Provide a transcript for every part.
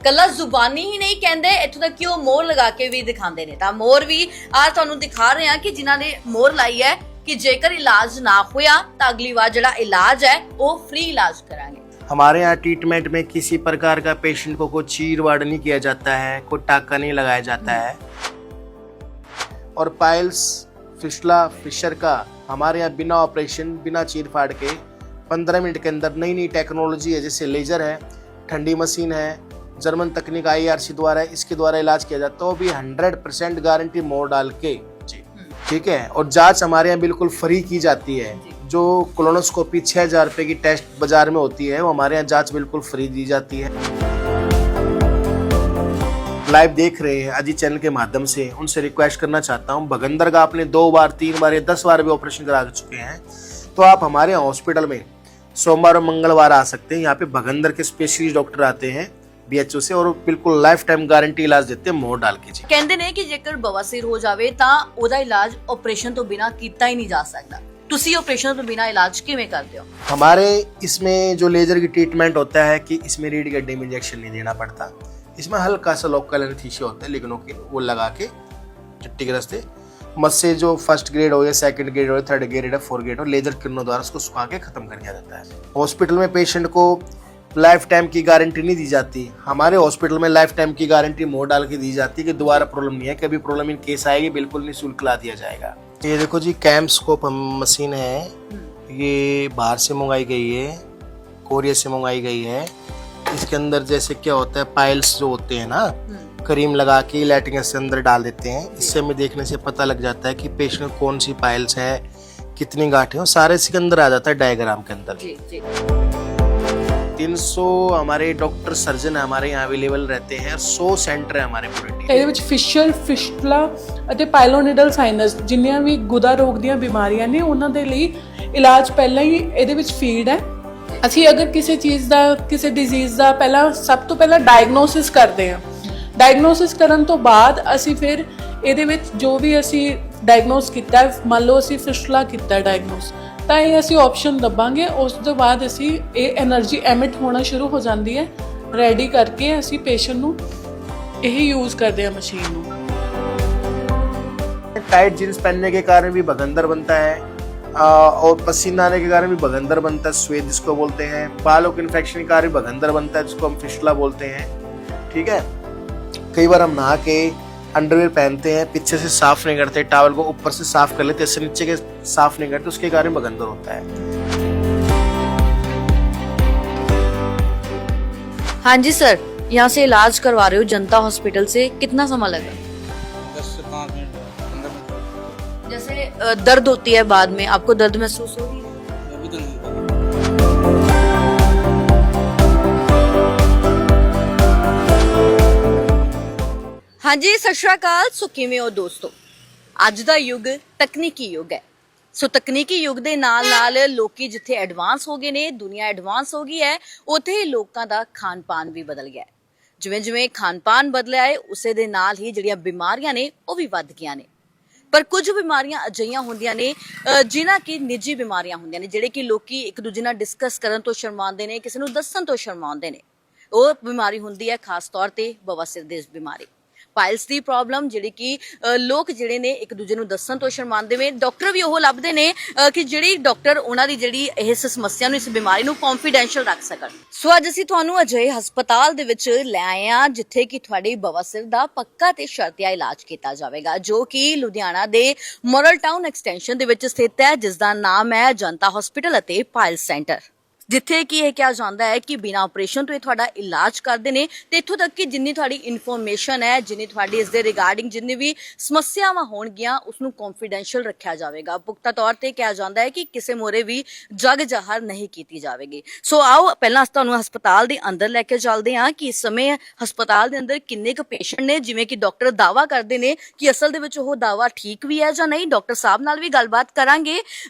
कला जुबानी ही नहीं कहते, इत्थों तक कि वो मोहर लगा के भी दिखाते हैं। तो मोहर भी आज तुहानू दिखा रहे हैं कि जिन्हां ने मोहर लाई है कि जेकर इलाज ना होया तो अगली बार जिहड़ा इलाज है वो फ्री इलाज करांगे। हमारे यहाँ ट्रीटमेंट में किसी प्रकार का पेशेंट को कोई चीरवाड़ नहीं किया जाता है, कोई टाका नहीं लगाया जाता है। और पाइल्स फिस्टुला फिशर का हमारे यहाँ बिना ऑपरेशन बिना चीर फाड़ के 15 मिनट के अंदर नई नई टेक्नोलॉजी है, जैसे लेजर है, ठंडी मशीन है, जर्मन तकनीक IRC द्वारा है, इसके द्वारा इलाज किया जाता है। वो भी 100% गारंटी मोड़ डाल के, ठीक है। और जांच हमारे यहाँ बिल्कुल फ्री की जाती है। जो कोलोनोस्कोपी 6000 रुपए की टेस्ट बाजार में होती है, वो हमारे यहाँ जांच बिल्कुल फ्री दी जाती है। लाइव देख रहे हैं अजी चैनल के माध्यम से, उनसे रिक्वेस्ट करना चाहता हूँ, भगंदर का आपने 2 बार 3 बार या 10 बार भी ऑपरेशन करा चुके हैं तो आप हमारे हॉस्पिटल में सोमवार और मंगलवार आ सकते हैं। यहाँ पे भगंदर के स्पेशलिस्ट डॉक्टर आते हैं BHO से, और बिल्कुल लाइफ टाइम गारंटी इलाज देते हैं मोड़ डाल के। जी कहते ने कि जेकर बवासीर हो जावे तां ओदा इलाज ऑपरेशन तो बिना कीता ही नहीं जा सकता। तुसी ऑपरेशन तो बिना इलाज किवें करते हो? हमारे इसमें जो लेजर की ट्रीटमेंट होता है कि इसमें रीढ़ की हड्डी में इंजेक्शन नहीं देना पड़ता। इसमें हल्का सा लोकल एनेस्थीसिया होता है, लिग्नो की, वो लगा के चट्टी के रास्ते मत से जो फर्स्ट ग्रेड हो या सेकंड ग्रेड हो, थर्ड ग्रेड हो, 4 ग्रेड हो, लेजर किरणों द्वारा उसको सुखा के खत्म कर दिया जाता है। हॉस्पिटल में पेशेंट को लाइफ टाइम की गारंटी नहीं दी जाती। हमारे हॉस्पिटल में लाइफ टाइम की गारंटी मोड़ डाल के दी जाती है कि दोबारा प्रॉब्लम नहीं है, कभी प्रॉब्लम इन केस आएगी बिल्कुल निःशुल्क ला दिया जाएगा। ये देखो जी कैम्पस्कोप मशीन है, ये बाहर से मंगाई गई है, कोरिया से मंगाई गई है। इसके अंदर जैसे क्या होता है, पाइल्स जो होते हैं ना, क्रीम लगा के लैटिन के अंदर डाल देते हैं। इससे हमें देखने से पता लग जाता है कि पेशेंट को कौन सी पाइल्स है, कितनी गांठें हैं, सारे इसके अंदर आ जाता है डायग्राम के अंदर। जी जी। 300 हमारे डॉक्टर सर्जन हमारे यहाँ अवेलेबल रहते हैं। 100 सेंटर है हमारे पूरे। ਇਹਦੇ ਵਿੱਚ ਫਿਸ਼ਰ ਫਿਸਟੁਲਾ ਅਤੇ ਪਾਇਲੋਨਿਡਲ ਸਾਈਨਸ ਜਿੰਨੀਆਂ ਵੀ ਗੁਦਾ ਰੋਗ ਦੀਆਂ ਬਿਮਾਰੀਆਂ ਨੇ ਉਹਨਾਂ ਦੇ ਲਈ ਇਲਾਜ ਪਹਿਲਾਂ ਹੀ ਇਹਦੇ ਵਿੱਚ ਫੀਡ ਹੈ। ਅਸੀਂ ਅਗਰ ਕਿਸੇ ਚੀਜ਼ ਦਾ ਕਿਸੇ ਡਿਜ਼ੀਜ਼ ਦਾ ਸਭ ਤੋਂ ਪਹਿਲਾਂ ਡਾਇਗਨੋਸਿਸ ਕਰਦੇ ਹਾਂ। ਡਾਇਗਨੋਸਿਸ ਕਰਨ ਤੋਂ ਬਾਅਦ ਅਸੀਂ ਫਿਰ ਇਹਦੇ ਵਿੱਚ ਜੋ ਵੀ ਅਸੀਂ ਡਾਇਗਨੋਸ ਕੀਤਾ, ਮੰਨ ਲਓ ਅਸੀਂ ਫਿਸਟੁਲਾ ਕੀਤਾ ਡਾਇਗਨੋਸ, ਤਾਂ ਇਹ ਅਸੀਂ ਆਪਸ਼ਨ ਦੱਬਾਂਗੇ। ਉਸ ਤੋਂ ਬਾਅਦ ਅਸੀਂ ਇਹ એનર્ਜੀ ਐਮਿਟ ਹੋਣਾ ਸ਼ੁਰੂ ਹੋ ਜਾਂਦੀ ਹੈ। ਰੈਡੀ ਕਰਕੇ ਅਸੀਂ ਪੇਸ਼ੈਂਟ ਨੂੰ यही यूज करते हैं मशीन ਨੂੰ। टाइट जींस पहनने के कारण भी भगंदर बनता है, और पसीना आने के कारण भी भगंदर बनता है, स्वेद जिसको बोलते हैं। बालों के इन्फेक्शन के कारण भी भगंदर बनता है, जिसको हम फिस्टुला बोलते हैं। ठीक है, कई बार हम नहा के अंडरवेयर पहनते हैं, पीछे से साफ नहीं करते, टॉवल को ऊपर से साफ कर लेते, इससे नीचे के साफ नहीं करते, उसके कारण भगंदर होता है। हाँ जी सर, यहाँ से इलाज करवा रहे हो जनता हॉस्पिटल से, कितना समय लगा? 10 से 5 मिनट 15 मिनट। जैसे दर्द होती है बाद में, आपको दर्द महसूस हो रही है? अभी तो नहीं। हाँ जी, सत श्री अकाल। सो किवें हो दोस्तों? अज दा युग तकनीकी युग है। सो तकनीकी युग ਦੇ ਨਾਲ ਲੋਕੀ ਜਿੱਥੇ ਐਡਵਾਂਸ ਹੋ ਗਏ ਨੇ, ਦੁਨੀਆ ਐਡਵਾਂਸ ਹੋ ਗਈ ਹੈ, ਉੱਥੇ ਹੀ ਲੋਕਾਂ ਦਾ ਖਾਣ-ਪਾਨ ਵੀ ਬਦਲ ਗਿਆ ਹੈ। ਜਿਵੇਂ-ਜਿਵੇਂ ਖਾਣ-ਪਾਨ ਬਦਲਿਆ ਹੈ, ਉਸੇ ਦੇ ਨਾਲ ਹੀ ਜਿਹੜੀਆਂ ਬਿਮਾਰੀਆਂ ਨੇ ਉਹ ਵੀ ਵੱਧ ਗਈਆਂ ਨੇ। ਪਰ ਕੁਝ ਬਿਮਾਰੀਆਂ ਅਜਿਹੀਆਂ ਹੁੰਦੀਆਂ ਨੇ ਜਿਨ੍ਹਾਂ ਕੀ ਨਿੱਜੀ ਬਿਮਾਰੀਆਂ ਹੁੰਦੀਆਂ ਨੇ, ਜਿਹੜੇ ਕਿ ਲੋਕੀ ਇੱਕ ਦੂਜੇ ਨਾਲ ਡਿਸਕਸ ਕਰਨ ਤੋਂ ਸ਼ਰਮਾਉਂਦੇ ਨੇ, ਕਿਸੇ ਨੂੰ ਦੱਸਣ ਤੋਂ ਸ਼ਰਮਾਉਂਦੇ ਨੇ। ਉਹ ਬਿਮਾਰੀ ਹੁੰਦੀ ਹੈ ਖਾਸ ਤੌਰ ਤੇ ਬਵਾਸੀਰ ਦੀ ਬਿਮਾਰੀ, ਪਾਇਲਸ ਦੀ ਪ੍ਰੋਬਲਮ, ਜਿਹੜੀ ਕਿ ਲੋਕ ਜਿਹੜੇ ਨੇ ਇੱਕ ਦੂਜੇ ਨੂੰ ਦੱਸਣ ਤੋਂ ਸ਼ਰਮਾਉਂਦੇ ਨੇ। ਡਾਕਟਰ ਵੀ ਉਹ ਲੱਭਦੇ ਨੇ ਕਿ ਜਿਹੜੀ ਡਾਕਟਰ ਉਹਨਾਂ ਦੀ ਜਿਹੜੀ ਇਸ ਸਮੱਸਿਆ ਨੂੰ, ਇਸ ਬਿਮਾਰੀ ਨੂੰ ਕੌਨਫੀਡੈਂਸ਼ੀਅਲ ਰੱਖ ਸਕਣ। ਸੋ ਅੱਜ ਅਸੀਂ ਤੁਹਾਨੂੰ ਅਜਿਹੇ ਹਸਪਤਾਲ ਦੇ ਵਿੱਚ ਲੈ ਆਏ ਹਾਂ ਜਿੱਥੇ ਕਿ ਤੁਹਾਡੀ ਬਵਾਸੀਰ ਦਾ ਪੱਕਾ ਤੇ ਸ਼ਰਤੀਆ ਇਲਾਜ ਕੀਤਾ ਜਾਵੇਗਾ, ਜੋ ਕਿ ਲੁਧਿਆਣਾ ਦੇ ਮੋਰਲ ਟਾਊਨ ਐਕਸਟੈਂਸ਼ਨ ਦੇ ਵਿੱਚ ਸਥਿਤ ਹੈ, ਜਿਸ ਦਾ ਨਾਮ ਹੈ ਜਨਤਾ ਹਸਪੀਟਲ ਅਤੇ ਪਾਇਲਸ ਸੈਂਟਰ। ਜਿੱਥੇ ਕਿ ਇਹ ਕਿਹਾ ਜਾਂਦਾ ਹੈ ਕਿ ਬਿਨਾਂ ਆਪਰੇਸ਼ਨ ਤੋਂ ਇਹ ਤੁਹਾਡਾ ਇਲਾਜ ਕਰਦੇ ਨੇ, ਤੇ ਇੱਥੋਂ ਤੱਕ ਕਿ ਜਿੰਨੀ ਤੁਹਾਡੀ ਇਨਫੋਰਮੇਸ਼ਨ ਹੈ, ਜਿੰਨੀ ਤੁਹਾਡੀ ਇਸ ਦੇ ਰਿਗਾਰਡਿੰਗ ਜਿੰਨੀ ਵੀ ਸਮੱਸਿਆਵਾਂ ਹੋਣਗੀਆਂ, ਉਸਨੂੰ ਕੌਨਫੀਡੈਂਸ਼ੀਅਲ ਰੱਖਿਆ ਜਾਵੇਗਾ। ਪੁਖਤਾ ਤੌਰ ਤੇ ਕਿਹਾ ਜਾਂਦਾ ਹੈ ਕਿ ਕਿਸੇ ਮੋਰੇ ਵੀ ਜਗ ਜ਼ਾਹਰ ਨਹੀਂ ਕੀਤੀ ਜਾਵੇਗੀ। ਸੋ ਆਓ ਪਹਿਲਾਂ ਅਸੀਂ ਤੁਹਾਨੂੰ ਹਸਪਤਾਲ ਦੇ ਅੰਦਰ ਲੈ ਕੇ ਚੱਲਦੇ ਹਾਂ ਕਿ ਇਸ ਸਮੇਂ ਹਸਪਤਾਲ ਦੇ ਅੰਦਰ ਕਿੰਨੇ ਕੁ ਪੇਸ਼ੈਂਟ ਨੇ, ਜਿਵੇਂ ਕਿ ਡਾਕਟਰ ਦਾਅਵਾ ਕਰਦੇ ਨੇ ਕਿ ਅਸਲ ਦੇ ਵਿੱਚ ਉਹ ਦਾਅਵਾ ਠੀਕ ਵੀ ਹੈ ਜਾਂ ਨਹੀਂ। ਡਾਕਟਰ ਸਾਹਿਬ ਨਾਲ ਵੀ ਗੱਲਬਾਤ ਕਰਾਂਗੇ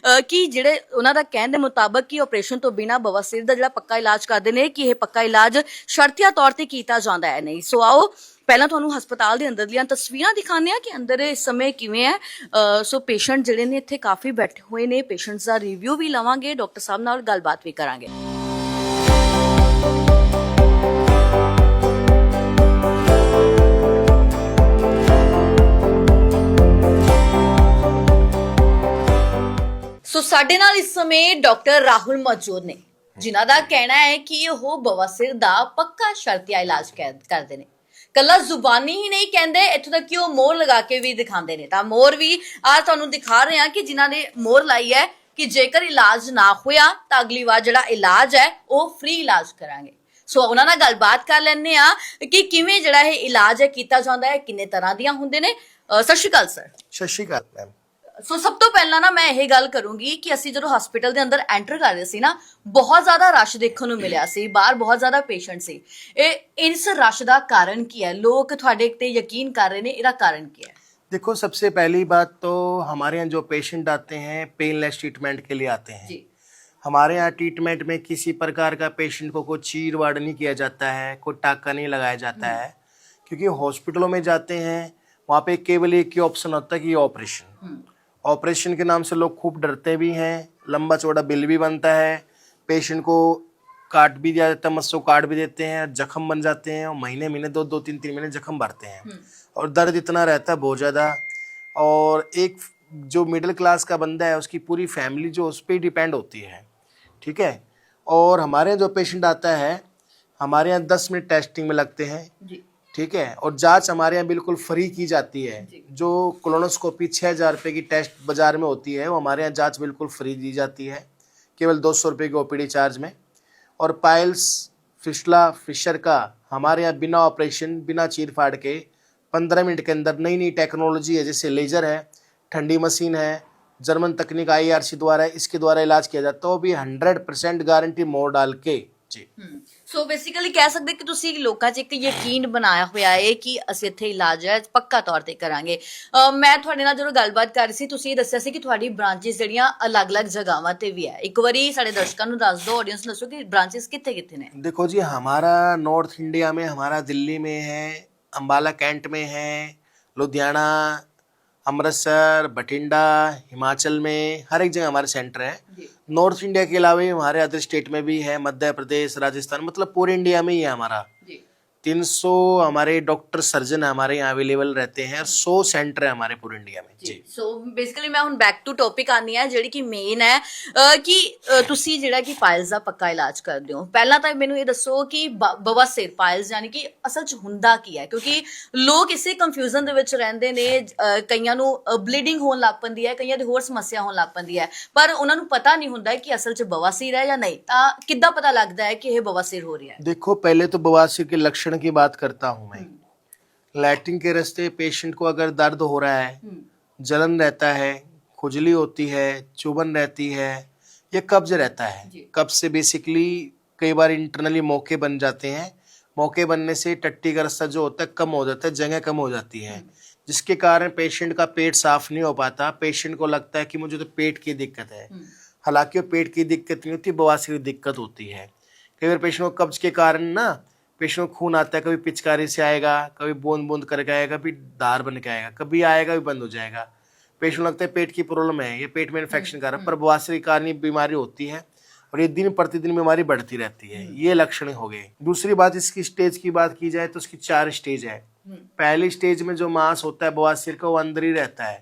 ਕਿ ਜਿਹੜੇ ਉਹਨਾਂ ਦਾ ਕਹਿਣ ਦੇ ਮੁਤਾਬਕ ਕਿ ਆਪਰੇਸ਼ਨ ਤੋਂ ਬਿਨਾਂ ਬਵਾਸੀਰ ਦਾ ਜਿਹੜਾ ਪੱਕਾ ਇਲਾਜ ਕਰਦੇ ਨੇ, ਕਿ ਇਹ ਪੱਕਾ ਇਲਾਜ ਸ਼ਰਤੀਆ ਤੌਰ ਤੇ ਕੀਤਾ ਜਾਂਦਾ ਹੈ ਨਹੀਂ। ਸੋ ਆਓ ਪਹਿਲਾਂ ਤੁਹਾਨੂੰ ਹਸਪਤਾਲ ਦੇ ਅੰਦਰ ਦੀਆਂ ਤਸਵੀਰਾਂ ਦਿਖਾਉਂਦੇ ਹਾਂ ਕਿ ਅੰਦਰ ਇਸ ਸਮੇਂ ਕਿਵੇਂ ਹੈ। ਸੋ ਪੇਸ਼ੈਂਟ ਜਿਹੜੇ ਨੇ ਇੱਥੇ ਕਾਫੀ ਬੈਠੇ ਹੋਏ ਨੇ, ਪੇਸ਼ੈਂਟਸ ਦਾ ਰਿਵਿਊ ਵੀ ਲਵਾਂਗੇ, ਡਾਕਟਰ ਸਾਹਿਬ ਨਾਲ ਗੱਲਬਾਤ ਵੀ ਕਰਾਂਗੇ। ਸੋ ਸਾਡੇ ਨਾਲ ਇਸ ਸਮੇਂ ਡਾਕਟਰ ਰਾਹੁਲ ਮੌਜੂਦ ਨੇ, ਜਿਨ੍ਹਾਂ ਦਾ ਕਹਿਣਾ ਹੈ ਕਿ ਉਹ ਬਵਾਸੀਰ ਦਾ ਪੱਕਾ ਸ਼ਰਤੀਆ ਇਲਾਜ ਕਰਦੇ ਨੇ। ਕੱਲਾ ਜ਼ੁਬਾਨੀ ਹੀ ਨਹੀਂ ਕਹਿੰਦੇ, ਇੱਥੋਂ ਤੱਕ ਕਿ ਉਹ ਮੋਹਰ ਲਗਾ ਕੇ ਵੀ ਦਿਖਾਉਂਦੇ ਨੇ। ਤਾਂ ਮੋਹਰ ਵੀ ਆ ਤੁਹਾਨੂੰ ਦਿਖਾ ਰਹੇ ਹਾਂ ਕਿ ਜਿਨ੍ਹਾਂ ਨੇ ਮੋਹਰ ਲਾਈ ਹੈ ਕਿ ਜੇਕਰ ਇਲਾਜ ਨਾ ਹੋਇਆ ਤਾਂ ਅਗਲੀ ਵਾਰ ਜਿਹੜਾ ਇਲਾਜ ਹੈ ਉਹ ਫ੍ਰੀ ਇਲਾਜ ਕਰਾਂਗੇ। ਸੋ ਉਹਨਾਂ ਨਾਲ ਗੱਲਬਾਤ ਕਰ ਲੈਂਦੇ ਆ ਕਿ ਕਿਵੇਂ ਜਿਹੜਾ ਇਹ ਇਲਾਜ ਹੈ ਕੀਤਾ ਜਾਂਦਾ ਹੈ, ਕਿੰਨੇ ਤਰ੍ਹਾਂ ਦੀਆਂ ਹੁੰਦੇ ਨੇ। ਸਤਿ ਸ਼੍ਰੀ ਅਕਾਲ ਸਰ। सत श्रीकाल मैम। ਸੋ ਸਭ ਤੋਂ ਪਹਿਲਾਂ ਨਾ ਮੈਂ ਇਹ ਗੱਲ ਕਰੂੰਗੀ ਕਿ ਅਸੀਂ ਜਦੋਂ ਹਸਪੀਟਲ ਦੇ ਅੰਦਰ ਐਂਟਰ ਕਰ ਰਹੇ ਸੀ ਨਾ, ਬਹੁਤ ਜ਼ਿਆਦਾ ਰਸ਼ ਦੇਖਣ ਨੂੰ ਮਿਲਿਆ ਸੀ, ਬਾਹਰ ਬਹੁਤ ਜ਼ਿਆਦਾ ਪੇਸ਼ੈਂਟ ਸੀ। ਇਸ ਰਸ਼ ਦਾ ਕਾਰਨ ਕੀ ਹੈ? ਲੋਕ ਤੁਹਾਡੇ ਤੇ ਯਕੀਨ ਕਰ ਰਹੇ ਨੇ, ਇਹਦਾ ਕਾਰਨ ਕੀ है? देखो, सबसे पहली बात तो हमारे यहाँ जो पेशेंट आते हैं पेनलेस ट्रीटमेंट के लिए आते हैं। जी। हमारे यहाँ ट्रीटमेंट में किसी प्रकार का पेशेंट को कोई चीर वाड़ नहीं किया जाता है, कोई टाका नहीं लगाया जाता है, क्योंकि हॉस्पिटलों में जाते हैं वहाँ पे केवल एक ही ऑप्शन होता है कि ऑपरेशन। ऑपरेशन के नाम से लोग खूब डरते भी हैं, लंबा चौड़ा बिल भी बनता है, पेशेंट को काट भी दिया जाता है, मस्सों काट भी देते हैं, जख्म बन जाते हैं और महीने महीने दो तीन महीने जख्म भरते हैं और दर्द इतना रहता है बहुत ज़्यादा। और एक जो मिडिल क्लास का बंदा है उसकी पूरी फैमिली जो उस पर डिपेंड होती है, ठीक है। और हमारे यहाँ जो पेशेंट आता है हमारे यहाँ 10 मिनट टेस्टिंग में लगते हैं, जी। ठीक है। और जांच हमारे यहाँ बिल्कुल फ्री की जाती है। जो कोलोनोस्कोपी 6,000 रुपये की टेस्ट बाजार में होती है वो हमारे यहाँ जांच बिल्कुल फ्री दी जाती है, केवल 200 रुपये की ओपीडी चार्ज में। और पाइल्स फिस्टुला फिशर का हमारे यहाँ बिना ऑपरेशन बिना चीर फाड़ के 15 मिनट के अंदर नई नई टेक्नोलॉजी है, जैसे लेज़र है, ठंडी मशीन है, जर्मन तकनीक IRC द्वारा इसके द्वारा इलाज किया जाता है, तो भी 100% गारंटी मोड़ डाल के। जी। ਸੋ ਬੇਸਿਕਲੀ ਕਹਿ ਸਕਦੇ ਕਿ ਤੁਸੀਂ ਲੋਕਾਂ 'ਚ ਇੱਕ ਯਕੀਨ ਬਣਾਇਆ ਹੋਇਆ ਹੈ ਕਿ ਅਸੀਂ ਇੱਥੇ ਇਲਾਜ ਹੈ ਪੱਕਾ ਤੌਰ ਤੇ ਕਰਾਂਗੇ। ਮੈਂ ਤੁਹਾਡੇ ਨਾਲ ਜਦੋਂ ਗੱਲਬਾਤ ਕਰ ਰਹੀ ਸੀ, ਤੁਸੀਂ ਇਹ ਦੱਸਿਆ ਸੀ ਕਿ ਤੁਹਾਡੀ ਬ੍ਰਾਂਚਿਸ ਜਿਹੜੀਆਂ ਅਲੱਗ-ਅਲੱਗ ਜਗ੍ਹਾਵਾਂ ਤੇ ਵੀ ਹੈ। ਇੱਕ ਵਾਰੀ ਸਾਡੇ ਦਰਸ਼ਕਾਂ ਨੂੰ ਦੱਸ ਦਿਓ, ਆਡੀਅנס ਨੂੰ ਦੱਸੋ ਕਿ ਬ੍ਰਾਂਚਿਸ ਕਿੱਥੇ-ਕਿੱਥੇ ਨੇ। देखो जी, हमारा नॉर्थ इंडिया में हमारा दिल्ली में है, अम्बाला कैंट में है, लुधियाना, अमृतसर, बठिंडा, हिमाचल में, हर एक जगह हमारे सेंटर है। नॉर्थ इंडिया के अलावा हमारे अदर स्टेट में भी है, मध्य प्रदेश, राजस्थान, मतलब पूरे इंडिया में ही है हमारा। 300 हमारे डॉक्टर सर्जन हमारे यहाँ अवेलेबल रहते हैं और 100 सेंटर है हमारे पूरे इंडिया में। जी। ਸੋ ਬੇਸਿਕਲੀ ਮੈਂ ਹੁਣ ਬੈਕ ਟੂ ਟੌਪਿਕ ਆਨੀ ਹੈ ਜਿਹੜੀ ਕਿ ਮੇਨ ਹੈ ਕਿ ਤੁਸੀਂ ਜਿਹੜਾ ਕਿ ਪਾਇਲਸ ਦਾ ਪੱਕਾ ਇਲਾਜ ਕਰਦੇ ਹੋ। ਪਹਿਲਾਂ ਤਾਂ ਮੈਨੂੰ ਇਹ ਦੱਸੋ ਕਿ ਬਵਾਸੀਰ ਪਾਇਲਸ ਯਾਨੀ ਕਿ ਅਸਲ 'ਚ ਹੁੰਦਾ ਕੀ ਹੈ, ਕਿਉਂਕਿ ਲੋਕ ਇਸੇ ਕੰਫਿਊਜ਼ਨ ਦੇ ਵਿੱਚ ਰਹਿੰਦੇ ਨੇ। ਕਈਆਂ ਨੂੰ ਬਲੀਡਿੰਗ ਹੋਣ ਲੱਗ ਪੈਂਦੀ ਹੈ, ਕਈਆਂ ਦੀ ਹੋਰ ਸਮੱਸਿਆ ਹੋਣ ਲੱਗ ਪੈਂਦੀ ਹੈ, ਪਰ ਉਹਨਾਂ ਨੂੰ ਪਤਾ ਨਹੀਂ ਹੁੰਦਾ ਕਿ ਅਸਲ 'ਚ ਬਵਾਸੀਰ ਹੈ ਜਾਂ ਨਹੀਂ। ਤਾਂ ਕਿੱਦਾਂ ਪਤਾ ਲੱਗਦਾ ਹੈ ਕਿ ਇਹ ਬਵਾਸੀਰ ਹੋ ਰਿਹਾ ਹੈ? देखो, पहले तो बवासीर के लक्षण की बात करता हूँ मैं। लैट्रिन के रास्ते पेशेंट को अगर दर्द हो रहा है, जलन रहता है, खुजली होती है, चुभन रहती है, या कब्ज रहता है। कब्ज से बेसिकली कई बार इंटरनली मौके बन जाते हैं। मौके बनने से टट्टी का रास्ता जो होता है कम हो जाता है, जगह कम हो जाती है, जिसके कारण पेशेंट का पेट साफ नहीं हो पाता। पेशेंट को लगता है कि मुझे तो पेट की दिक्कत है, हालांकि वो पेट की दिक्कत नहीं होती, बवासीर की दिक्कत होती है। कई बार पेशेंट को कब्ज के कारण ना पेशेंट को खून आता है, कभी पिचकारी से आएगा, कभी बूंद बूंद करके आएगा, कभी धार बन के आएगा, कभी आएगा भी बंद हो जाएगा। पेशेंट को लगता है पेट की प्रॉब्लम है, ये पेट में इन्फेक्शन कर रहा है, पर बवासीर के कारण ये बीमारी होती है और ये दिन प्रतिदिन बीमारी बढ़ती रहती है। ये लक्षण हो गए। दूसरी बात, इसकी स्टेज की बात की जाए तो इसकी 4 स्टेज है। पहली स्टेज में जो मांस होता है बवासीर का वो अंदर ही रहता है।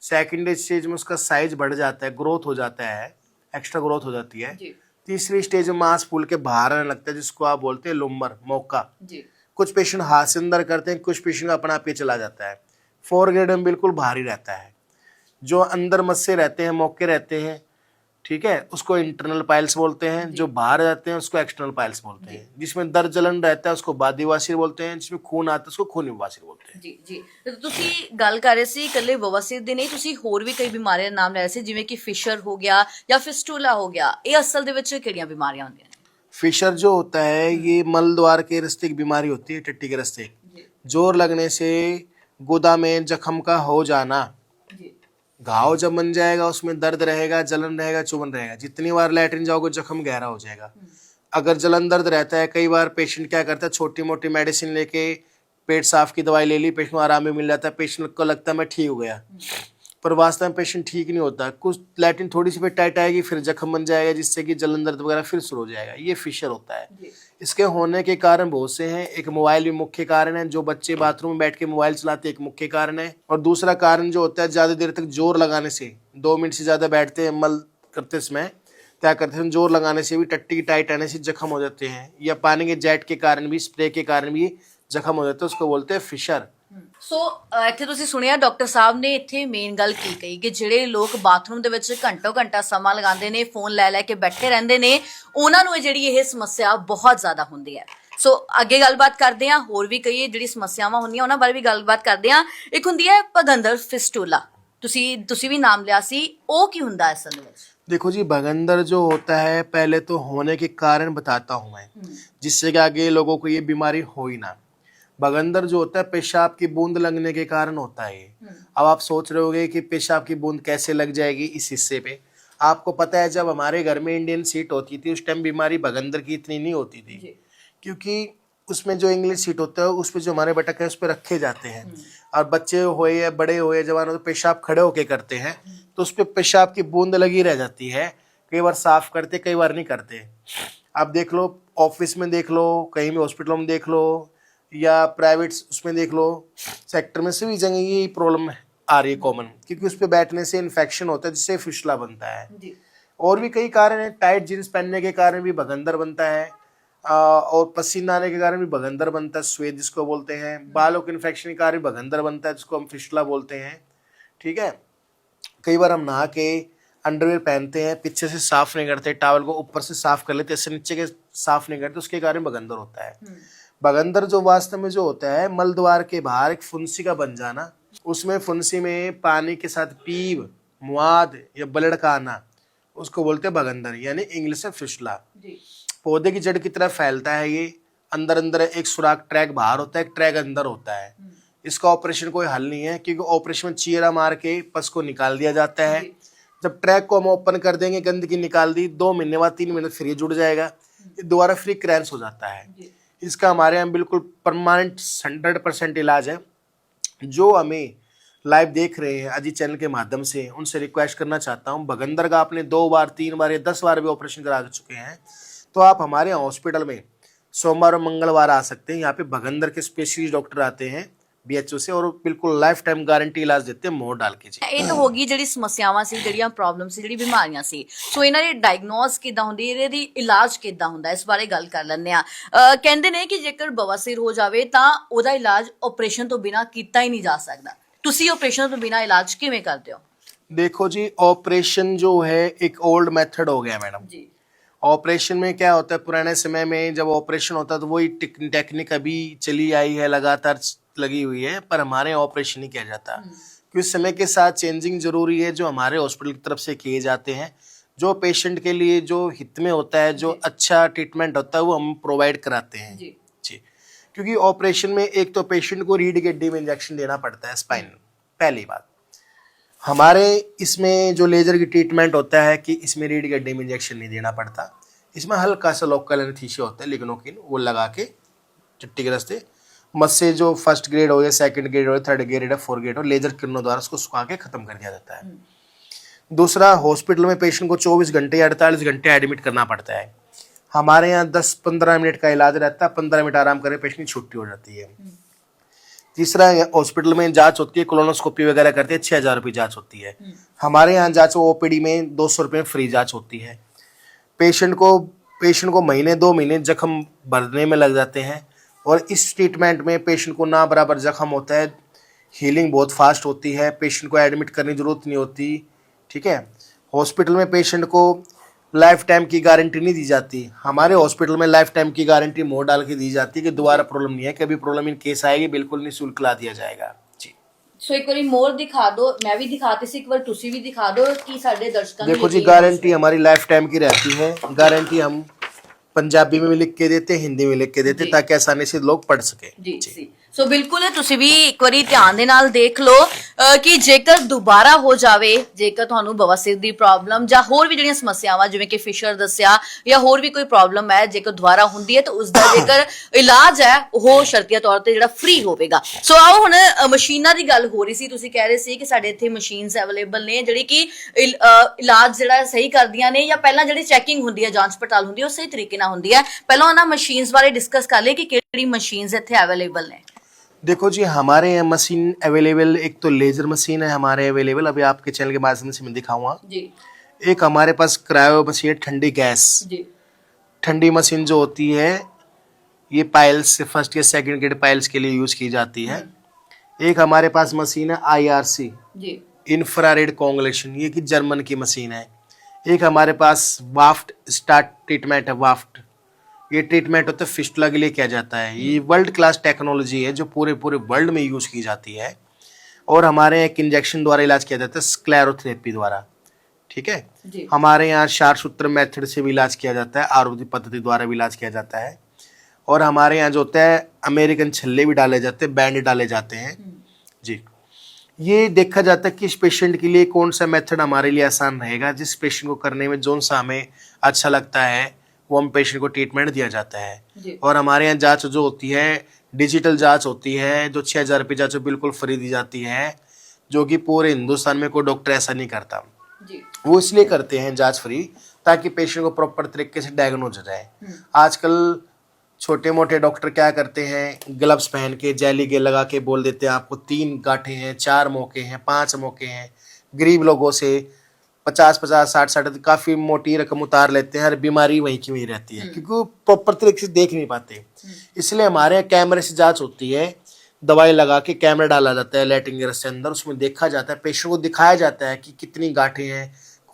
सेकेंड स्टेज में उसका साइज बढ़ जाता है, ग्रोथ हो जाता है, एक्स्ट्रा ग्रोथ हो जाती है। तीसरी स्टेज में मांस फूल के बाहर आने लगता है, जिसको आप बोलते हैं लुम्बर मौका। कुछ पेशेंट हाथ से अंदर करते हैं, कुछ पेशेंट अपना आप ही चला जाता है। 4 ग्रेड में बिल्कुल बाहर ही रहता है। जो अंदर मस्से रहते हैं, मौके रहते हैं, ठीक है, उसको इंटरनल पाइल्स बोलते हैं। जो बाहर रहते हैं उसको एक्सटर्नल पाइल्स बोलते हैं। जिसमें दर्द जलन रहता है उसको बादी बवासीर बोलते हैं, जिसमें खून आता है उसको खूनी बवासीर बोलते हैं। ਜੀ ਜੀ। ਤੇ ਤੁਸੀਂ ਗੱਲ ਕਰ ਰਹੇ ਸੀ ਇਕੱਲੇ ਬਵਾਸੀਰ ਦੀ ਨਹੀਂ, ਤੁਸੀਂ ਹੋਰ ਵੀ ਕਈ ਬਿਮਾਰੀਆਂ ਦੇ ਨਾਮ ਲੈ ਰਹੇ ਸੀ, ਜਿਵੇਂ ਕਿ ਫਿਸ਼ਰ ਹੋ ਗਿਆ ਜਾਂ ਫਿਸਟੂਲਾ ਹੋ ਗਿਆ। ਇਹ ਅਸਲ ਦੇ ਵਿੱਚ ਕਿਹੜੀਆਂ ਬਿਮਾਰੀਆਂ ਹੁੰਦੀਆਂ ਨੇ? फिशर जो होता है ये मल द्वार के रास्ते की बीमारी होती है, टट्टी के रास्ते। जोर लगने से गुदा में जख्म का हो जाना, घाव जब बन जाएगा उसमें दर्द रहेगा, जलन रहेगा, चुभन रहेगा। जितनी बार लैट्रिन जाओगे जख्म गहरा हो जाएगा। अगर जलन दर्द रहता है, कई बार पेशेंट क्या करता है, छोटी मोटी मेडिसिन लेके पेट साफ की दवाई ले ली, पेशेंट को आराम भी मिल जाता है, पेशेंट को लगता है मैं ठीक हो गया, पर वास्तव में पेशेंट ठीक नहीं होता। कुछ लैट्रिन थोड़ी सी फिर टाइट आएगी, फिर जख्म बन जाएगा, जिससे कि जलन दर्द वगैरह फिर शुरू हो जाएगा। ये फिशर होता है। इसके होने के कारण बहुत से हैं। एक मोबाइल भी मुख्य कारण है, जो बच्चे बाथरूम में बैठ के मोबाइल चलाते हैं, एक मुख्य कारण है। और दूसरा कारण जो होता है, ज्यादा देर तक जोर लगाने से, 2 मिनट से ज्यादा बैठते हैं मल करते समय, क्या करते हैं, जोर लगाने से भी टट्टी की टाइट आने से जख्म हो जाते हैं, या पानी के जेट के कारण भी, स्प्रे के कारण भी जख्म हो जाते हैं, उसको बोलते हैं फिशर। ਸੋ ਇੱਥੇ ਤੁਸੀਂ ਸੁਣਿਆ ਡਾਕਟਰ ਸਾਹਿਬ ਨੇ ਇੱਥੇ ਮੇਨ ਗੱਲ ਕੀ ਕਹੀ ਕਿ ਜਿਹੜੇ ਲੋਕ ਬਾਥਰੂਮ ਦੇ ਵਿੱਚ ਘੰਟੋ ਘੰਟਾ ਸਮਾਂ ਲਗਾਉਂਦੇ ਨੇ, ਫੋਨ ਲੈ ਲੈ ਕੇ ਬੈਠੇ ਰਹਿੰਦੇ ਨੇ, ਉਹਨਾਂ ਨੂੰ ਜਿਹੜੀ ਇਹ ਸਮੱਸਿਆ ਬਹੁਤ ਜ਼ਿਆਦਾ ਹੁੰਦੀ ਹੈ। ਸੋ ਅੱਗੇ ਗੱਲਬਾਤ ਕਰਦੇ ਹਾਂ, ਹੋਰ ਵੀ ਕਈ ਜਿਹੜੀ ਸਮੱਸਿਆਵਾਂ ਹੁੰਦੀਆਂ ਉਹਨਾਂ ਬਾਰੇ ਵੀ ਗੱਲਬਾਤ ਕਰਦੇ ਹਾਂ। ਇੱਕ ਹੁੰਦੀ ਹੈ ਭਗੰਦਰ ਫਿਸਟੂਲਾ, ਤੁਸੀਂ ਵੀ ਨਾਮ ਲਿਆ ਸੀ, ਉਹ ਕੀ ਹੁੰਦਾ ਅਸਲ ਵਿੱਚ? देखो जी, भगंदर जो होता है, पहले तो होने के कारण बताता हूँ मैं, जिससे कि आगे लोगों को ये बीमारी हो ही ना। भगंदर जो होता है पेशाब की बूंद लगने के कारण होता है। अब आप सोच रहे होगे कि पेशाब की बूंद कैसे लग जाएगी इस हिस्से पे। आपको पता है, जब हमारे घर में इंडियन सीट होती थी उस टाइम बीमारी भगंदर की इतनी नहीं होती थी, क्योंकि उसमें जो इंग्लिश सीट होता है उस पर जो हमारे बटक है उस पर रखे जाते हैं, और बच्चे होए या बड़े होए जवान हो तो पेशाब खड़े होके करते हैं, तो उस पर पेशाब की बूंद लगी रह जाती है। कई बार साफ करते, कई बार नहीं करते। आप देख लो, ऑफिस में देख लो, कहीं भी हॉस्पिटलों में देख लो, या प्राइवेट उसमें देख लो, सेक्टर में सभी जगह यही प्रॉब्लम आ रही है कॉमन, क्योंकि उस पर बैठने से इन्फेक्शन होता है जिससे फिसला बनता है। और भी कई कारण है, टाइट जींस पहनने के कारण भी भगंदर बनता है, और पसीना आने के कारण भी भगंदर बनता है, स्वेद जिसको बोलते हैं। बालों के इन्फेक्शन के कारण भी भगंदर बनता है, जिसको हम फिसला बोलते हैं। ठीक है, कई बार हम नहा के अंडरवेयर पहनते हैं, पीछे से साफ नहीं करते, टॉवल को ऊपर से साफ कर लेते, इससे नीचे के साफ नहीं करते, उसके कारण भगंदर होता है। भगंदर जो वास्तव में जो होता है, मल द्वार के बाहर एक फुंसी का बन जाना, उसमें फुंसी में पानी के साथ पीव, मुआद या ब्लड का आना, उसको बोलते हैं भगंदर, यानी इंग्लिश में फिसला। पौधे की जड़ की तरह फैलता है ये, अंदर अंदर एक सुराख, ट्रैक बाहर होता है, एक ट्रैक अंदर होता है। इसका ऑपरेशन कोई हल नहीं है, क्योंकि ऑपरेशन में चीरा मार के पस को निकाल दिया जाता है। जब ट्रैक को हम ओपन कर देंगे, गंदगी निकाल दी, 2 महीने बाद 3 महीने फिर ये जुड़ जाएगा, ये दोबारा फ्री क्रैंस हो जाता है। इसका हमारे यहाँ बिल्कुल परमानेंट 100% इलाज है। जो हमें लाइव देख रहे हैं अजी चैनल के माध्यम से, उनसे रिक्वेस्ट करना चाहता हूँ, भगंदर का आपने 2 बार 3 बार या 10 बार भी ऑपरेशन करा चुके हैं, तो आप हमारे यहाँ हॉस्पिटल में सोमवार और मंगलवार आ सकते हैं। यहाँ पे भगंदर के स्पेशलिस्ट डॉक्टर आते हैं BHO से, और बिल्कुल लाइफ टाइम गारंटी इलाज देते हैं, मोहर डाल के जी। ਇਹ ਤਾਂ ਹੋ ਗਈ ਜਿਹੜੀ ਸਮੱਸਿਆਵਾਂ ਸੀ, ਜਿਹੜੀਆਂ ਪ੍ਰੋਬਲਮ ਸੀ, ਜਿਹੜੀ ਬਿਮਾਰੀਆਂ ਸੀ। ਸੋ ਇਹਨਾਂ ਦੀ ਡਾਇਗਨੋਸ ਕਿੱਦਾਂ ਹੁੰਦੀ ਹੈ, ਇਹਦੀ ਇਲਾਜ ਕਿੱਦਾਂ ਹੁੰਦਾ, ਇਸ ਬਾਰੇ ਗੱਲ ਕਰ ਲੈਂਦੇ ਆ। ਕਹਿੰਦੇ ਨੇ ਕਿ ਜੇਕਰ ਬਵਾਸੀਰ ਹੋ ਜਾਵੇ ਤਾਂ ਉਹਦਾ ਇਲਾਜ ਆਪਰੇਸ਼ਨ ਤੋਂ ਬਿਨਾਂ ਕੀਤਾ ਹੀ ਨਹੀਂ ਜਾ ਸਕਦਾ। ਤੁਸੀਂ ਆਪਰੇਸ਼ਨ ਤੋਂ ਬਿਨਾਂ ਇਲਾਜ ਕਿਵੇਂ ਕਰਦੇ ਹੋ? देखो जी, ऑपरेशन जो है एक ओल्ड मेथड हो गया मैडम ਜੀ। ऑपरेशन में क्या होता है, पुराने समय में जब ऑपरेशन होता है तो वही टेक्निक अभी चली आई है, लगातार लगी हुई है, पर हमारे यहाँ ऑपरेशन नहीं किया जाता, क्योंकि समय के साथ चेंजिंग जरूरी है। जो हमारे हॉस्पिटल की तरफ से किए जाते हैं, जो पेशेंट के लिए जो हित में होता है, जो अच्छा ट्रीटमेंट होता है, वो हम प्रोवाइड कराते हैं जी। क्योंकि ऑपरेशन में एक तो पेशेंट को रीढ़ की हड्डी में इंजेक्शन देना पड़ता है, स्पाइन, पहली बात। हमारे इसमें जो लेजर की ट्रीटमेंट होता है कि इसमें रीढ़ की हड्डी में इंजेक्शन नहीं देना पड़ता, इसमें हल्का सा लोकल एनेस्थीसिया होता है, लिग्नोकिन, वो लगा के चट्टी के रास्ते मस से जो फर्स्ट ग्रेड हो या सेकंड ग्रेड हो, थर्ड ग्रेड है, 4th ग्रेड हो, लेजर किरणों द्वारा उसको सुखा के खत्म कर दिया जाता है। दूसरा, हॉस्पिटल में पेशेंट को 24 घंटे या 48 घंटे एडमिट करना पड़ता है। हमारे यहाँ 10-15 मिनट का इलाज रहता है, 15 मिनट आराम करे पेशेंट की छुट्टी हो जाती है। तीसरा, हॉस्पिटल में जांच होती है, कोलोनोस्कोपी वगैरह करते हैं, 6,000 रुपये जांच होती है। हमारे यहाँ जांच OPD में 200 रुपये फ्री जांच होती है। पेशेंट को महीने 2 महीने जख्म भरने में लग जाते हैं, और इस ट्रीटमेंट में पेशेंट को ना बराबर जख्म होता है, हीलिंग बहुत फास्ट होती है, पेशेंट को एडमिट करने की जरूरत नहीं होती। ठीक है, हॉस्पिटल में पेशेंट को लाइफ टाइम की गारंटी नहीं दी जाती, हमारे हॉस्पिटल में लाइफ टाइम की गारंटी मोहर डाल के दी जाती है कि दोबारा प्रॉब्लम नहीं है, कभी प्रॉब्लम इन केस आएगी बिल्कुल निःशुल्क ला दिया जाएगा जी। ਸੋ ਇੱਕ ਵਾਰੀ ਮੋਰ ਦਿਖਾ ਦਿਓ, ਮੈਂ ਵੀ ਦਿਖਾਤੀ ਸੀ, ਇੱਕ ਵਾਰ ਤੁਸੀਂ ਵੀ ਦਿਖਾ ਦਿਓ ਕਿ ਸਾਡੇ ਦਰਸ਼ਕਾਂ ਨੂੰ देखो जी, गारंटी हमारी लाइफ टाइम की रहती है। गारंटी हम पंजाबी में भी लिख के देते हैं, हिंदी में लिख के देते हैं, ताकि आसानी से लोग पढ़ सके जी। सो ਸੋ ਬਿਲਕੁਲ ਤੁਸੀਂ ਵੀ ਇੱਕ ਵਾਰੀ ਧਿਆਨ ਦੇ ਨਾਲ ਦੇਖ ਲਓ ਕਿ ਜੇਕਰ ਦੁਬਾਰਾ ਹੋ ਜਾਵੇ, ਜੇਕਰ ਤੁਹਾਨੂੰ ਬਵਾਸੀਰ ਦੀ ਪ੍ਰੋਬਲਮ ਜਾਂ ਹੋਰ ਵੀ ਜਿਹੜੀਆਂ ਸਮੱਸਿਆਵਾਂ ਜਿਵੇਂ ਕਿ ਫਿਸ਼ਰ ਦੱਸਿਆ ਜਾਂ ਹੋਰ ਵੀ ਕੋਈ ਪ੍ਰੋਬਲਮ ਹੈ, ਜੇਕਰ ਦੁਬਾਰਾ ਹੁੰਦੀ ਹੈ ਤਾਂ ਉਸ ਦਾ ਜੇਕਰ ਇਲਾਜ ਹੈ ਉਹ ਸ਼ਰਤੀਆ ਤੌਰ ਤੇ ਜਿਹੜਾ ਫ੍ਰੀ ਹੋਵੇਗਾ। ਸੋ ਆਓ ਹੁਣ ਮਸ਼ੀਨਾਂ ਦੀ ਗੱਲ ਹੋ ਰਹੀ ਸੀ, ਤੁਸੀਂ ਕਹਿ ਰਹੇ ਸੀ ਕਿ ਸਾਡੇ ਇੱਥੇ ਮਸ਼ੀਨਸ ਅਵੇਲੇਬਲ ਨੇ ਜਿਹੜੀ ਕਿ ਇਲਾਜ ਜਿਹੜਾ ਸਹੀ ਕਰਦੀਆਂ ਨੇ, ਜਾਂ ਪਹਿਲਾਂ ਜਿਹੜੀ ਚੈਕਿੰਗ ਹੁੰਦੀ ਹੈ, ਜਾਂਚ ਪੜਤਾਲ ਹੁੰਦੀ ਹੈ ਉਹ ਸਹੀ ਤਰੀਕੇ ਨਾਲ ਹੁੰਦੀ ਹੈ। ਪਹਿਲਾਂ ਉਹਨਾਂ ਮਸ਼ੀਨਸ ਬਾਰੇ ਡਿਸਕਸ ਕਰ ਲਈਏ ਕਿ ਕਿਹੜੀ ਮਸ਼ੀਨਸ ਇੱਥੇ ਅਵੇਲੇਬਲ ਨੇ। देखो जी, हमारे यहाँ मशीन अवेलेबल, एक तो लेज़र मशीन है हमारे अवेलेबल, अभी आपके चैनल के माध्यम से मैं दिखाऊंगा जी। एक हमारे पास क्रायो मशीन है, ठंडी गैस जी। ठंडी मशीन जो होती है ये पाइल्स फर्स्ट या सेकंड ग्रेड पाइल्स के लिए यूज़ की जाती है। एक हमारे पास मशीन है IRC जी, इंफ्रारेड कोंगुलेशन, ये कि जर्मन की मशीन है। एक हमारे पास वाफ्ट स्टार्ट ट्रीटमेंट है, वाफ्ट ये ट्रीटमेंट होता है फिस्टुला के लिए किया जाता है। ये वर्ल्ड क्लास टेक्नोलॉजी है जो पूरे वर्ल्ड में यूज़ की जाती है। और हमारे यहाँ एक इंजेक्शन द्वारा इलाज किया जाता है, स्क्लेरोथेरेपी द्वारा, ठीक है जी। हमारे यहाँ शारसूत्र मेथड से भी इलाज किया जाता है, आयुर्वेदिक पद्धति द्वारा भी इलाज किया जाता है। और हमारे यहाँ जो होता है अमेरिकन छल्ले भी डाले जाते हैं, बैंड डाले जाते हैं जी। ये देखा जाता है कि इस पेशेंट के लिए कौन सा मेथड हमारे लिए आसान रहेगा, जिस पेशेंट को करने में जो सा हमें अच्छा लगता है वो हम पेशेंट को ट्रीटमेंट दिया जाता है जी। और हमारे यहाँ जांच जो होती है डिजिटल जांच होती है, जो 6,000 रुपये जांच बिल्कुल फ्री दी जाती है, जो कि पूरे हिंदुस्तान में कोई डॉक्टर ऐसा नहीं करता जी। वो इसलिए करते हैं जांच फ्री, ताकि पेशेंट को प्रॉपर तरीके से डायग्नोज हो जाए। आजकल छोटे मोटे डॉक्टर क्या करते हैं, ग्लव्स पहन के जेली के लगा के बोल देते हैं आपको 3 गांठें हैं, 4 मौके हैं, 5 मौके हैं। गरीब लोगों से 50-50, 60-60 काफ़ी मोटी रकम उतार लेते हैं, हर बीमारी वहीं की वहीं रहती है क्योंकि वो प्रॉपर तरीके से देख नहीं पाते। इसलिए हमारे यहाँ कैमरे से जांच होती है, दवाई लगा के कैमरा डाला जाता है लैट्रिन के रस के अंदर, उसमें देखा जाता है, पेशेंट को दिखाया जाता है कि कितनी गांठें हैं,